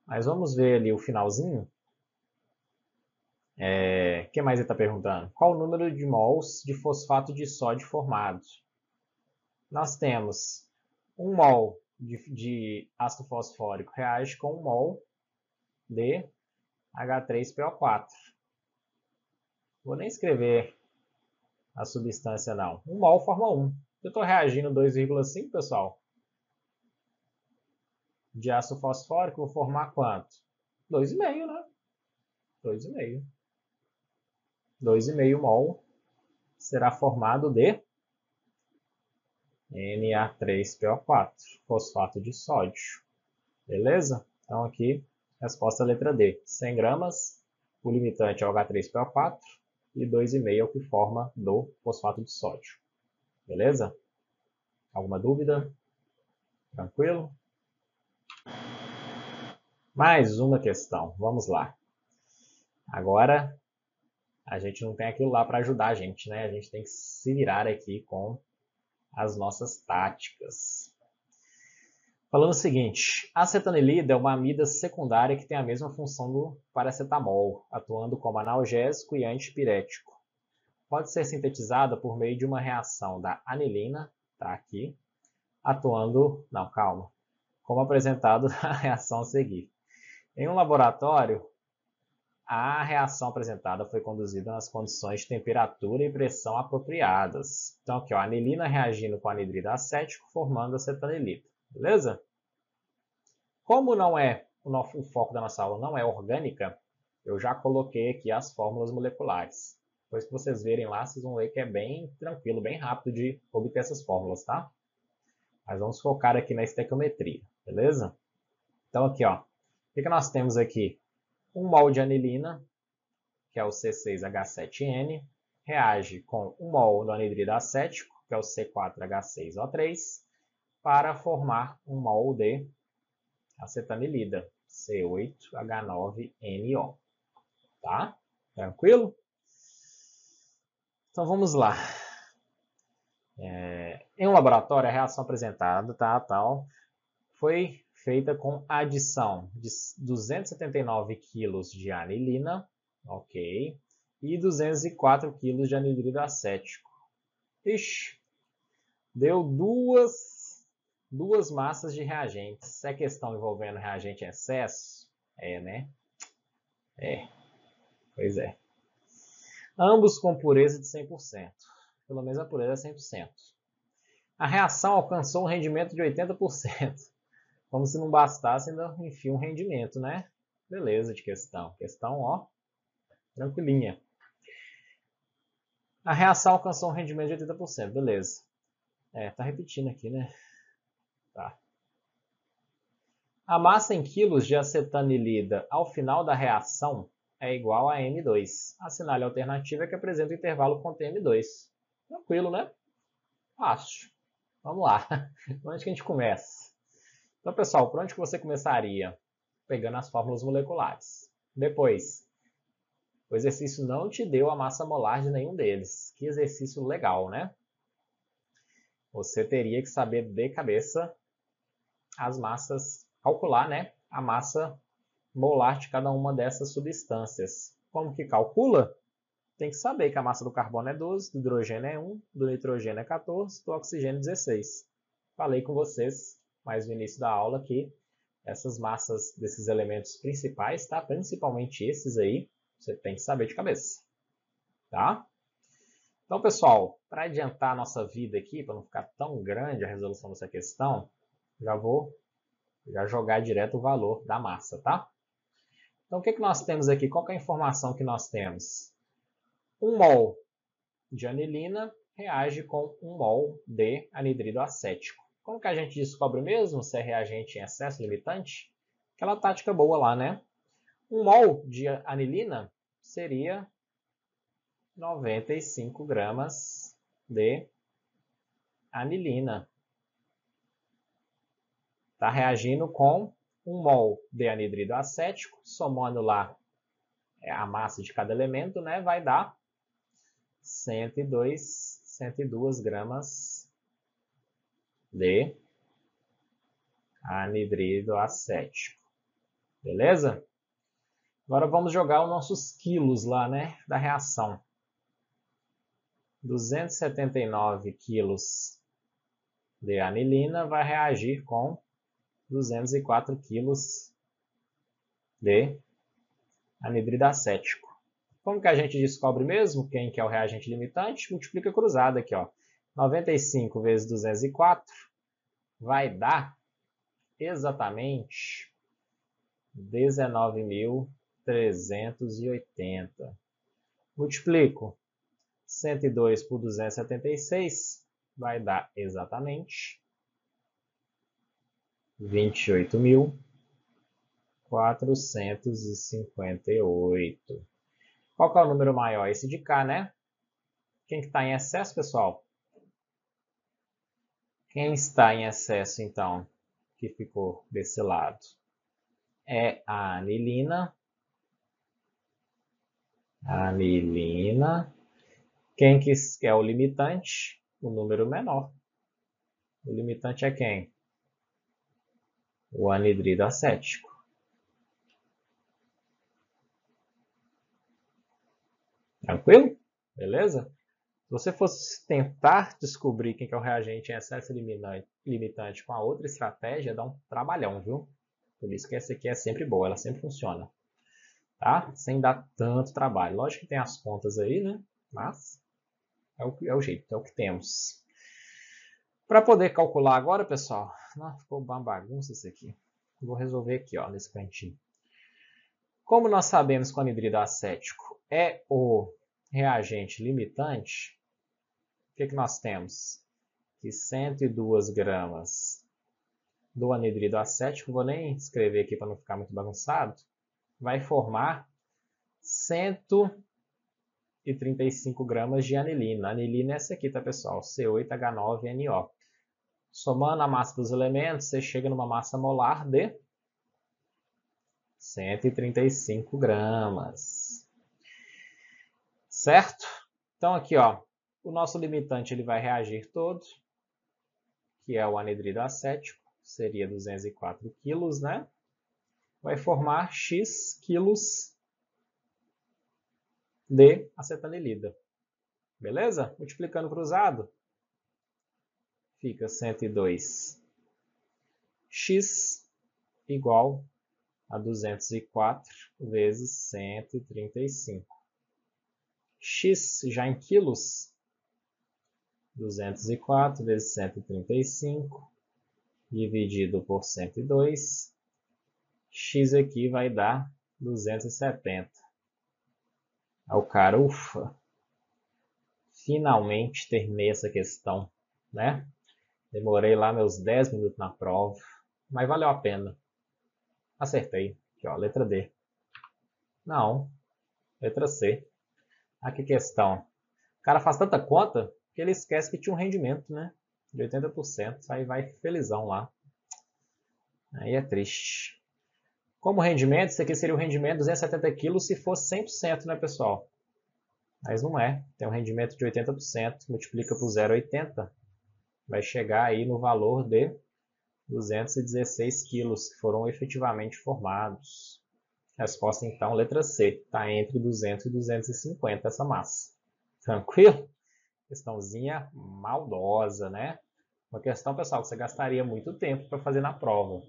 Mas vamos ver ali o finalzinho. O que mais ele está perguntando? Qual o número de mols de fosfato de sódio formado? Nós temos 1 mol de ácido fosfórico reage com 1 mol de H3PO4. Vou nem escrever a substância não. 1 mol forma 1. Eu estou reagindo 2,5, pessoal. De ácido fosfórico, vou formar quanto? 2,5, né? 2,5. 2,5 mol será formado de Na3PO4, fosfato de sódio. Beleza? Então aqui, resposta letra D. 100 gramas, o limitante é o H3PO4 e 2,5 é o que forma do fosfato de sódio. Beleza? Alguma dúvida? Tranquilo? Mais uma questão. Vamos lá. Agora, a gente não tem aquilo lá para ajudar a gente, né? A gente tem que se virar aqui com as nossas táticas. Falando o seguinte, a acetanilida é uma amida secundária que tem a mesma função do paracetamol, atuando como analgésico e antipirético. Pode ser sintetizada por meio de uma reação da anilina, tá aqui, atuando... Não, calma. Como apresentado na reação a seguir. Em um laboratório, a reação apresentada foi conduzida nas condições de temperatura e pressão apropriadas. Então, aqui, ó, a anilina reagindo com anidrido acético, formando acetanilida. Beleza? Como não é o foco da nossa aula não é orgânica, eu já coloquei aqui as fórmulas moleculares. Depois que vocês verem lá, vocês vão ver que é bem tranquilo, bem rápido de obter essas fórmulas, tá? Mas vamos focar aqui na estequiometria, beleza? Então, aqui, ó, o que nós temos aqui? 1 mol de anilina, que é o C6H7N, reage com 1 mol do anidrido acético, que é o C4H6O3, para formar 1 mol de acetanilida, C8H9NO. Tá? Tranquilo? Então vamos lá. Em um laboratório, a reação apresentada foi feita com adição de 279 kg de anilina, ok, e 204 kg de anidrido acético. Ixi, deu duas massas de reagentes. Se é questão envolvendo reagente em excesso, né? Pois é. Ambos com pureza de 100%. Pelo menos a pureza é 100%. A reação alcançou um rendimento de 80%. Como se não bastasse, ainda enfia um rendimento, né? Beleza de questão. Questão, ó, tranquilinha. A reação alcançou um rendimento de 80%, beleza. Tá repetindo aqui, né? Tá. A massa em quilos de acetanilida ao final da reação é igual a M2. Assinale a alternativa que apresenta o intervalo com M2. Tranquilo, né? Fácil. Vamos lá. Por onde que a gente começa? Então, pessoal, por onde que você começaria? Pegando as fórmulas moleculares. Depois, o exercício não te deu a massa molar de nenhum deles. Que exercício legal, né? Você teria que saber de cabeça as massas, calcular, né, a massa molar de cada uma dessas substâncias. Como que calcula? Tem que saber que a massa do carbono é 12, do hidrogênio é 1, do nitrogênio é 14, do oxigênio 16. Falei com vocês mais no início da aula que essas massas desses elementos principais, tá? Principalmente esses aí, você tem que saber de cabeça, tá? Então, pessoal, para adiantar a nossa vida aqui, para não ficar tão grande a resolução dessa questão, já vou jogar direto o valor da massa, tá? Então, o que nós temos aqui? Qual que é a informação que nós temos? 1 mol de anilina reage com 1 mol de anidrido acético. Como que a gente descobre mesmo se é reagente em excesso limitante? Aquela tática boa lá, né? 1 mol de anilina seria 95 gramas de anilina. Está reagindo com 1 mol de anidrido acético, somando lá a massa de cada elemento, né, vai dar 102 gramas de anidrido acético. Beleza? Agora vamos jogar os nossos quilos lá, né, da reação. 279 quilos de anilina vai reagir com 204 quilos de anidrido acético. Como que a gente descobre mesmo quem que é o reagente limitante? Multiplica cruzado aqui, ó. 95 vezes 204 vai dar exatamente 19.380. Multiplico 102 por 276, vai dar exatamente 28.458. Qual que é o número maior? Esse de cá, né? Quem que está em excesso, pessoal? Quem está em excesso, então, que ficou desse lado? É a anilina. Anilina. Quem que é o limitante? O número menor. O limitante é quem? O anidrido acético. Tranquilo? Beleza? Se você fosse tentar descobrir quem que é o reagente em excesso limitante com a outra estratégia, dá um trabalhão, viu? Por isso que essa aqui é sempre boa, ela sempre funciona. Tá? Sem dar tanto trabalho. Lógico que tem as contas aí, né? Mas é o jeito, é o que temos. Para poder calcular agora, pessoal, ficou uma bagunça isso aqui. Vou resolver aqui, ó, nesse cantinho. Como nós sabemos que o anidrido acético é o reagente limitante, o que nós temos? Que 102 gramas do anidrido acético, vou nem escrever aqui para não ficar muito bagunçado, vai formar 135 gramas de anilina. A anilina é essa aqui, tá, pessoal? C8H9NO. Somando a massa dos elementos, você chega numa massa molar de 135 gramas. Certo? Então aqui, ó, o nosso limitante ele vai reagir todo, que é o anidrido acético, seria 204 quilos, né? Vai formar X quilos de acetanilida. Beleza? Multiplicando cruzado, fica 102 x igual a 204 vezes 135. X já em quilos, 204 vezes 135 dividido por 102. X aqui vai dar 270. Aí o cara, ufa, Finalmente terminei essa questão, né? Demorei lá meus 10 minutos na prova, mas valeu a pena. Acertei. Aqui, ó, letra D. Não, letra C. Aqui questão. O cara faz tanta conta que ele esquece que tinha um rendimento, né? De 80%. Aí vai felizão lá. Aí é triste. Como rendimento, isso aqui seria o rendimento de 270 kg se fosse 100%, né, pessoal? Mas não é. Tem um rendimento de 80%, multiplica por 0,80. Vai chegar aí no valor de 216 quilos que foram efetivamente formados. Resposta, então, letra C. Está entre 200 e 250 essa massa. Tranquilo? Questãozinha maldosa, né? Uma questão, pessoal, que você gastaria muito tempo para fazer na prova.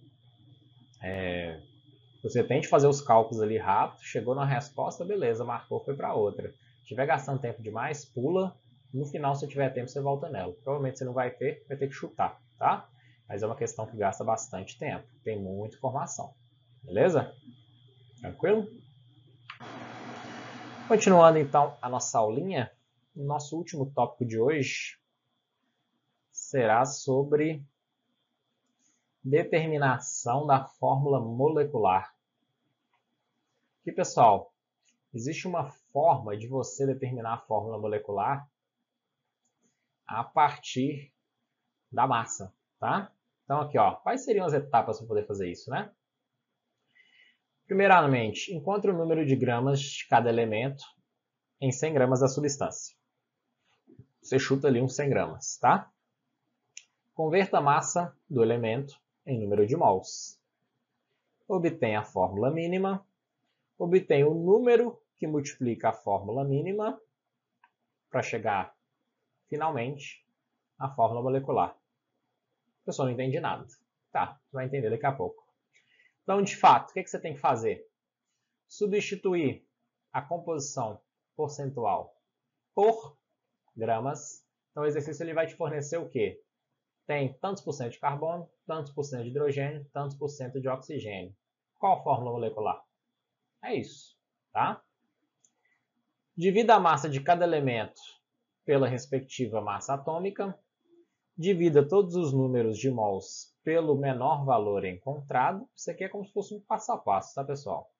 Você tem de fazer os cálculos ali rápido, chegou na resposta, beleza, marcou, foi para outra. Se estiver gastando tempo demais, pula. No final, se tiver tempo, você volta nela. Provavelmente você não vai ter que chutar, tá? Mas é uma questão que gasta bastante tempo. Tem muita informação. Beleza? Tranquilo? Continuando, então, a nossa aulinha, o nosso último tópico de hoje será sobre determinação da fórmula molecular. Aqui, pessoal, existe uma forma de você determinar a fórmula molecular a partir da massa, tá? Então, aqui, ó, quais seriam as etapas para poder fazer isso, né? Primeiramente, encontre o número de gramas de cada elemento em 100 gramas da substância. Você chuta ali uns 100 gramas, tá? Converta a massa do elemento em número de mols. Obtém a fórmula mínima. Obtém o número que multiplica a fórmula mínima para chegar, finalmente, à fórmula molecular. A pessoa não entende nada. Tá, vai entender daqui a pouco. Então, de fato, o que você tem que fazer? Substituir a composição percentual por gramas. Então, o exercício ele vai te fornecer o quê? Tem tantos por cento de carbono, tantos por cento de hidrogênio, tantos por cento de oxigênio. Qual a fórmula molecular? É isso, tá? Divida a massa de cada elemento pela respectiva massa atômica. Divida todos os números de mols pelo menor valor encontrado. Isso aqui é como se fosse um passo a passo, tá, pessoal?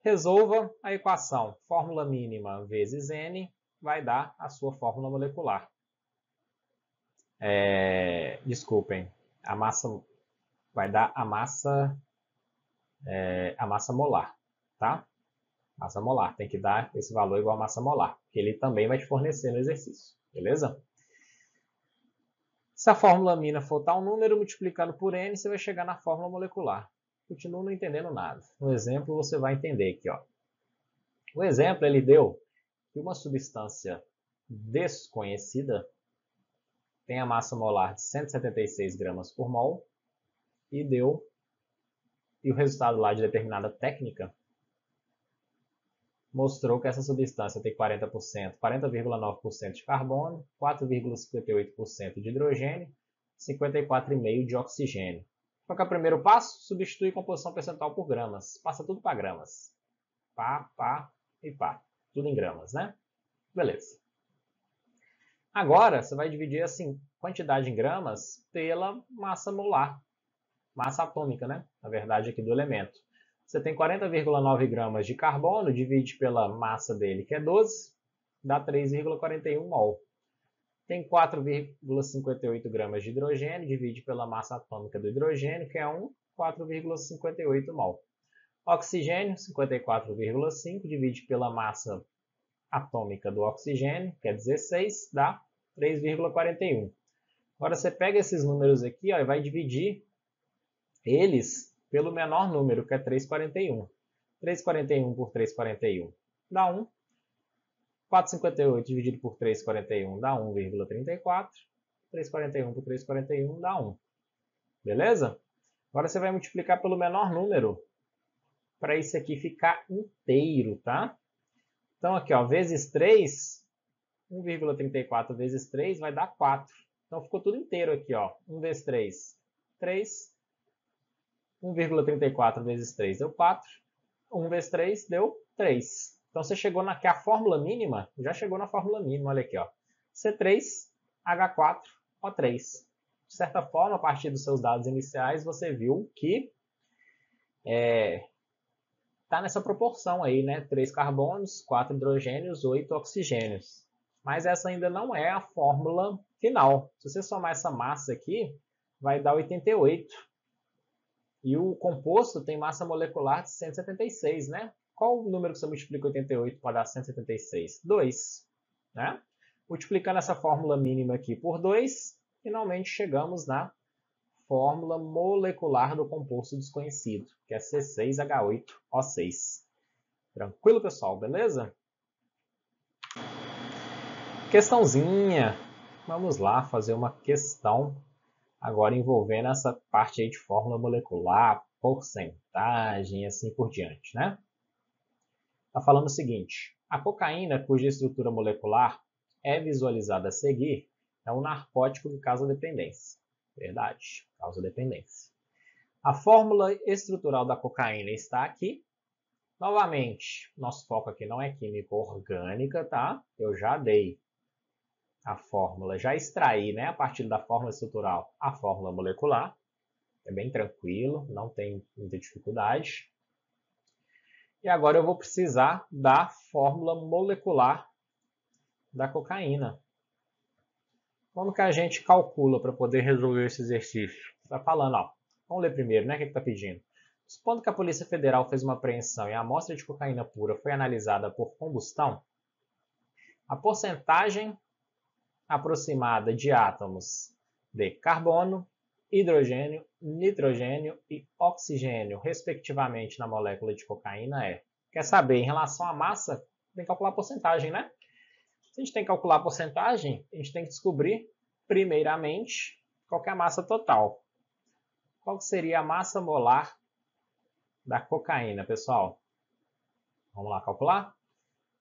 Resolva a equação fórmula mínima vezes N vai dar a sua fórmula molecular. Desculpem, a massa vai dar a massa molar, tá? Massa molar, tem que dar esse valor igual a massa molar, que ele também vai te fornecer no exercício, beleza? Se a fórmula mínima for tal número multiplicado por N, você vai chegar na fórmula molecular. Continuo não entendendo nada. No exemplo você vai entender aqui, ó. O exemplo ele deu que uma substância desconhecida tem a massa molar de 176 gramas por mol e o resultado lá de determinada técnica mostrou que essa substância tem 40,9% de carbono, 4,58% de hidrogênio, 54,5% de oxigênio. Qual que é o primeiro passo? Substitui composição percentual por gramas. Passa tudo para gramas. Pá, pá e pá. Tudo em gramas, né? Beleza. Agora, você vai dividir assim, quantidade em gramas pela massa molar. Massa atômica, né? Na verdade, aqui do elemento. Você tem 40,9 gramas de carbono, divide pela massa dele, que é 12, dá 3,41 mol. Tem 4,58 gramas de hidrogênio, divide pela massa atômica do hidrogênio, que é 4,58 mol. Oxigênio, 54,5, divide pela massa atômica do oxigênio, que é 16, dá 3,41. Agora você pega esses números aqui, ó, e vai dividir eles pelo menor número, que é 3,41. 3,41 por 3,41 dá 1. 4,58 dividido por 3,41 dá 1,34. 3,41 por 3,41 dá 1. Beleza? Agora você vai multiplicar pelo menor número para isso aqui ficar inteiro, tá? Então aqui, ó, vezes 3, 1,34 vezes 3 vai dar 4. Então ficou tudo inteiro aqui, ó. 1 vezes 3, 3. 1,34 vezes 3 deu 4. 1 vezes 3 deu 3. Então você chegou a fórmula mínima, já chegou na fórmula mínima, olha aqui, ó. C3H4O3. De certa forma, a partir dos seus dados iniciais, você viu que está nessa proporção aí, né? 3 carbonos, 4 hidrogênios, 8 oxigênios. Mas essa ainda não é a fórmula final. Se você somar essa massa aqui, vai dar 88. E o composto tem massa molecular de 176, né? Qual o número que você multiplica 88 para dar 176? 2, né? Multiplicando essa fórmula mínima aqui por 2, finalmente chegamos na fórmula molecular do composto desconhecido, que é C6H8O6. Tranquilo, pessoal? Beleza? Questãozinha. Vamos lá fazer uma questão agora envolvendo essa parte aí de fórmula molecular, porcentagem e assim por diante, né? Está falando o seguinte: a cocaína, cuja estrutura molecular é visualizada a seguir, é um narcótico que causa dependência. Verdade, causa dependência. A fórmula estrutural da cocaína está aqui. Novamente, nosso foco aqui não é química orgânica, tá? Eu já dei a fórmula, já extraí, né, a partir da fórmula estrutural, a fórmula molecular. É bem tranquilo, não tem muita dificuldade. E agora eu vou precisar da fórmula molecular da cocaína. Como que a gente calcula para poder resolver esse exercício? Está falando, ó. Vamos ler primeiro, né? O que está pedindo? Supondo que a Polícia Federal fez uma apreensão e a amostra de cocaína pura foi analisada por combustão, a porcentagem aproximada de átomos de carbono, hidrogênio, nitrogênio e oxigênio, respectivamente, na molécula de cocaína é. Quer saber, em relação à massa, tem que calcular a porcentagem, né? Se a gente tem que calcular a porcentagem, a gente tem que descobrir, primeiramente, qual que é a massa total. Qual que seria a massa molar da cocaína, pessoal? Vamos lá calcular?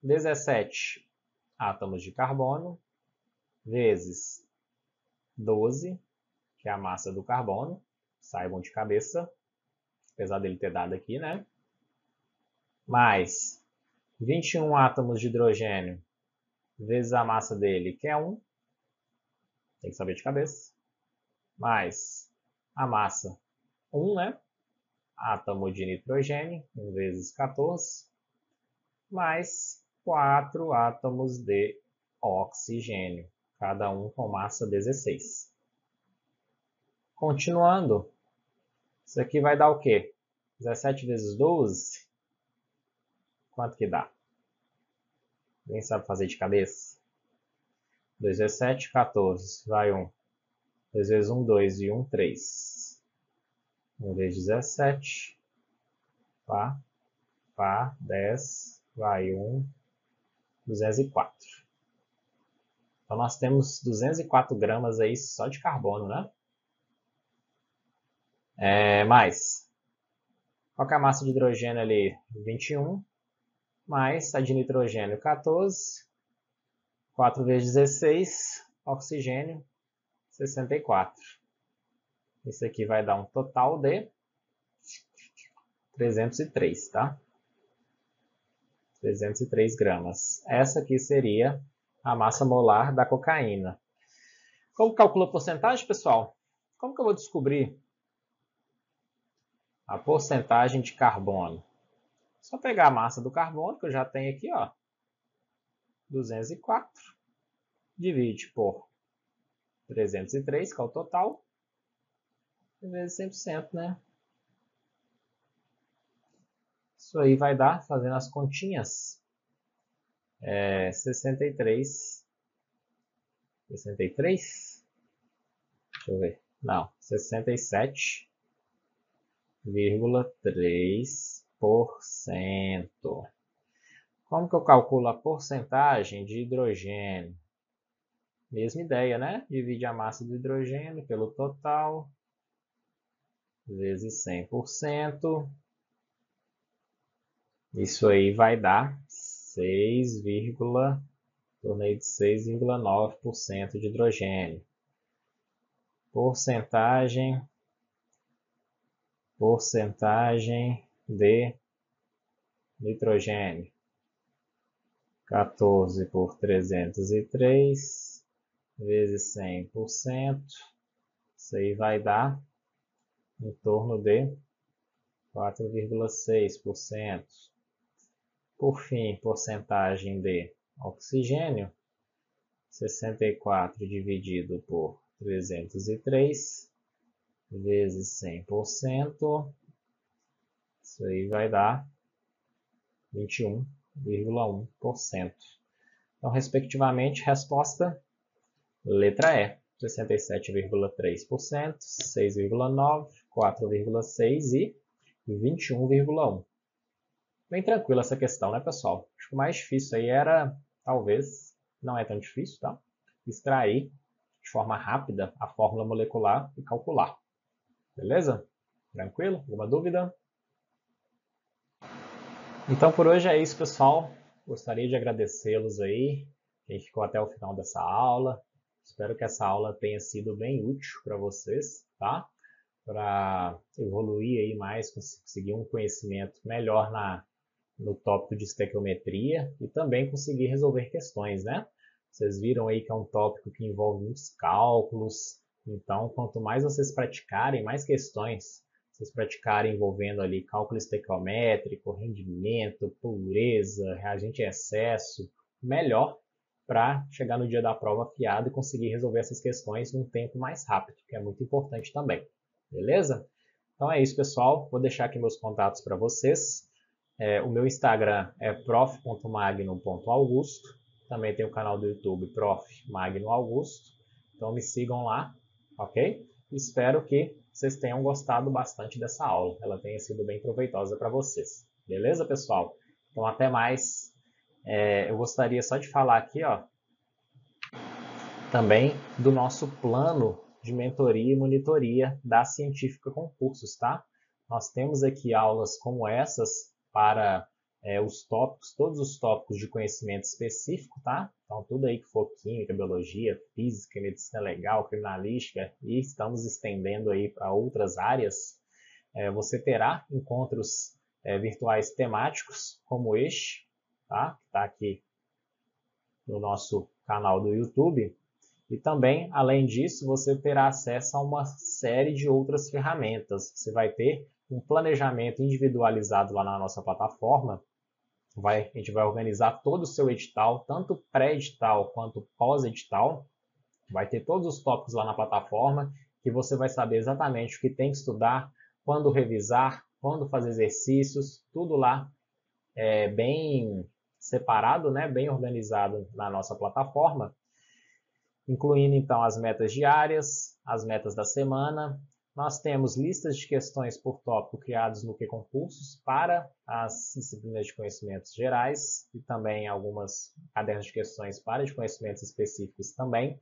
17 átomos de carbono vezes 12, que é a massa do carbono. Saibam de cabeça, apesar dele ter dado aqui, né? Mais 21 átomos de hidrogênio vezes a massa dele, que é 1. Tem que saber de cabeça. Mais a massa 1, né? Átomo de nitrogênio, 1 vezes 14. Mais 4 átomos de oxigênio, cada um com massa 16. Continuando, isso aqui vai dar o quê? 17 vezes 12? Quanto que dá? Quem sabe fazer de cabeça? 2 vezes 7, 14. Vai 1. 2 vezes 1, 2 e 1, 3. 1 vezes 17. Pá, 10. Vai 1. 204. Então nós temos 204 gramas aí só de carbono, né? Mais. Qual que é a massa de hidrogênio ali? 21. Mais a de nitrogênio, 14. 4 vezes 16. Oxigênio, 64. Isso aqui vai dar um total de 303, tá? 303 gramas. Essa aqui seria a massa molar da cocaína. Como calcula a porcentagem, pessoal? Como que eu vou descobrir a porcentagem de carbono? Só pegar a massa do carbono, que eu já tenho aqui, ó, 204, divide por 303, que é o total, vezes 100%, né? Isso aí vai dar, fazendo as continhas, 63. 63? Deixa eu ver. Não, 67,3%. Como que eu calculo a porcentagem de hidrogênio? Mesma ideia, né? Divide a massa do hidrogênio pelo total, vezes 100%. Isso aí vai dar 6,9% de hidrogênio. Porcentagem de nitrogênio. 14 por 303 vezes 100%. Isso aí vai dar em torno de 4,6%. Por fim, porcentagem de oxigênio, 64 dividido por 303 vezes 100%. Isso aí vai dar 21,1%. Então, respectivamente, resposta letra E, 67,3%, 6,9%, 4,6% e 21,1%. Bem tranquila essa questão, né, pessoal? Acho que o mais difícil aí era, talvez, não é tão difícil, tá? Extrair de forma rápida a fórmula molecular e calcular. Beleza? Tranquilo? Alguma dúvida? Então, por hoje é isso, pessoal. Gostaria de agradecê-los aí, quem ficou até o final dessa aula. Espero que essa aula tenha sido bem útil para vocês, tá? Para evoluir aí mais, conseguir um conhecimento melhor no tópico de estequiometria e também conseguir resolver questões, né? Vocês viram aí que é um tópico que envolve muitos cálculos, então quanto mais vocês praticarem, mais questões vocês praticarem envolvendo ali cálculo estequiométrico, rendimento, pureza, reagente em excesso, melhor para chegar no dia da prova afiado e conseguir resolver essas questões num tempo mais rápido, que é muito importante também. Beleza? Então é isso, pessoal. Vou deixar aqui meus contatos para vocês. O meu Instagram é prof.magno.augusto. Também tem o canal do YouTube Prof. Magno Augusto. Então me sigam lá, ok? Espero que vocês tenham gostado bastante dessa aula. Ela tenha sido bem proveitosa para vocês. Beleza, pessoal? Então até mais. Eu gostaria só de falar aqui, ó, também do nosso plano de mentoria e monitoria da Científica Concursos, tá? Nós temos aqui aulas como essas para os tópicos, todos os tópicos de conhecimento específico, tá? Então, tudo aí que for química, biologia, física, medicina legal, criminalística, e estamos estendendo aí para outras áreas. Você terá encontros virtuais temáticos como este, tá? Que está aqui no nosso canal do YouTube. E também, além disso, você terá acesso a uma série de outras ferramentas. Você vai ter um planejamento individualizado lá na nossa plataforma. A gente vai organizar todo o seu edital, tanto pré-edital quanto pós-edital. Vai ter todos os tópicos lá na plataforma, que você vai saber exatamente o que tem que estudar, quando revisar, quando fazer exercícios, tudo lá bem separado, né? Bem organizado na nossa plataforma, incluindo então as metas diárias, as metas da semana. Nós temos listas de questões por tópico criados no QConcursos para as disciplinas de conhecimentos gerais e também algumas cadernos de questões para de conhecimentos específicos também.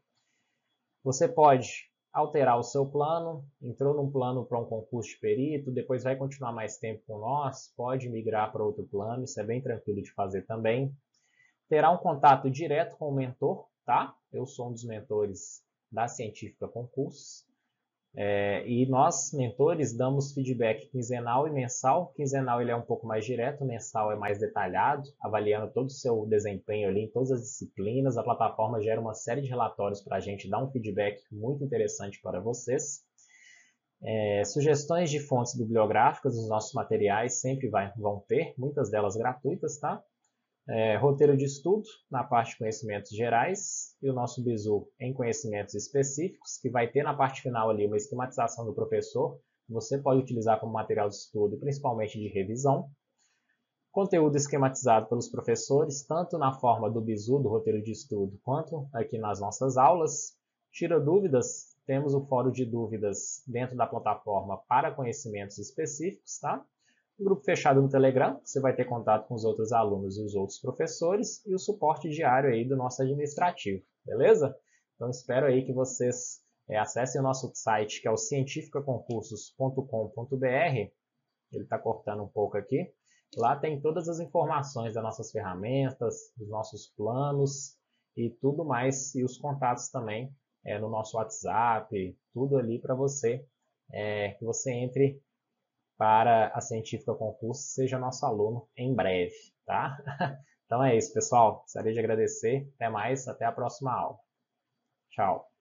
Você pode alterar o seu plano, entrou num plano para um concurso de perito, depois vai continuar mais tempo com nós, pode migrar para outro plano, isso é bem tranquilo de fazer também. Terá um contato direto com o mentor, tá? Eu sou um dos mentores da Científica Concursos. E nós, mentores, damos feedback quinzenal e mensal. Quinzenal ele é um pouco mais direto, mensal é mais detalhado, avaliando todo o seu desempenho ali em todas as disciplinas. A plataforma gera uma série de relatórios para a gente dar um feedback muito interessante para vocês. Sugestões de fontes bibliográficas dos nossos materiais sempre vão ter, muitas delas gratuitas, tá? Roteiro de estudo na parte de conhecimentos gerais e o nosso bizu em conhecimentos específicos, que vai ter na parte final ali uma esquematização do professor, que você pode utilizar como material de estudo, principalmente de revisão. Conteúdo esquematizado pelos professores, tanto na forma do bizu, do roteiro de estudo, quanto aqui nas nossas aulas. Tira dúvidas, temos o fórum de dúvidas dentro da plataforma para conhecimentos específicos, tá? Um grupo fechado no Telegram, você vai ter contato com os outros alunos e os outros professores, e o suporte diário aí do nosso administrativo, beleza? Então espero aí que vocês acessem o nosso site, que é o cientificaconcursos.com.br. Ele está cortando um pouco aqui. Lá tem todas as informações das nossas ferramentas, dos nossos planos e tudo mais, e os contatos também no nosso WhatsApp, tudo ali para você, que você entre para a Científica Concursos, seja nosso aluno em breve, tá? Então é isso, pessoal. Gostaria de agradecer. Até mais, até a próxima aula. Tchau.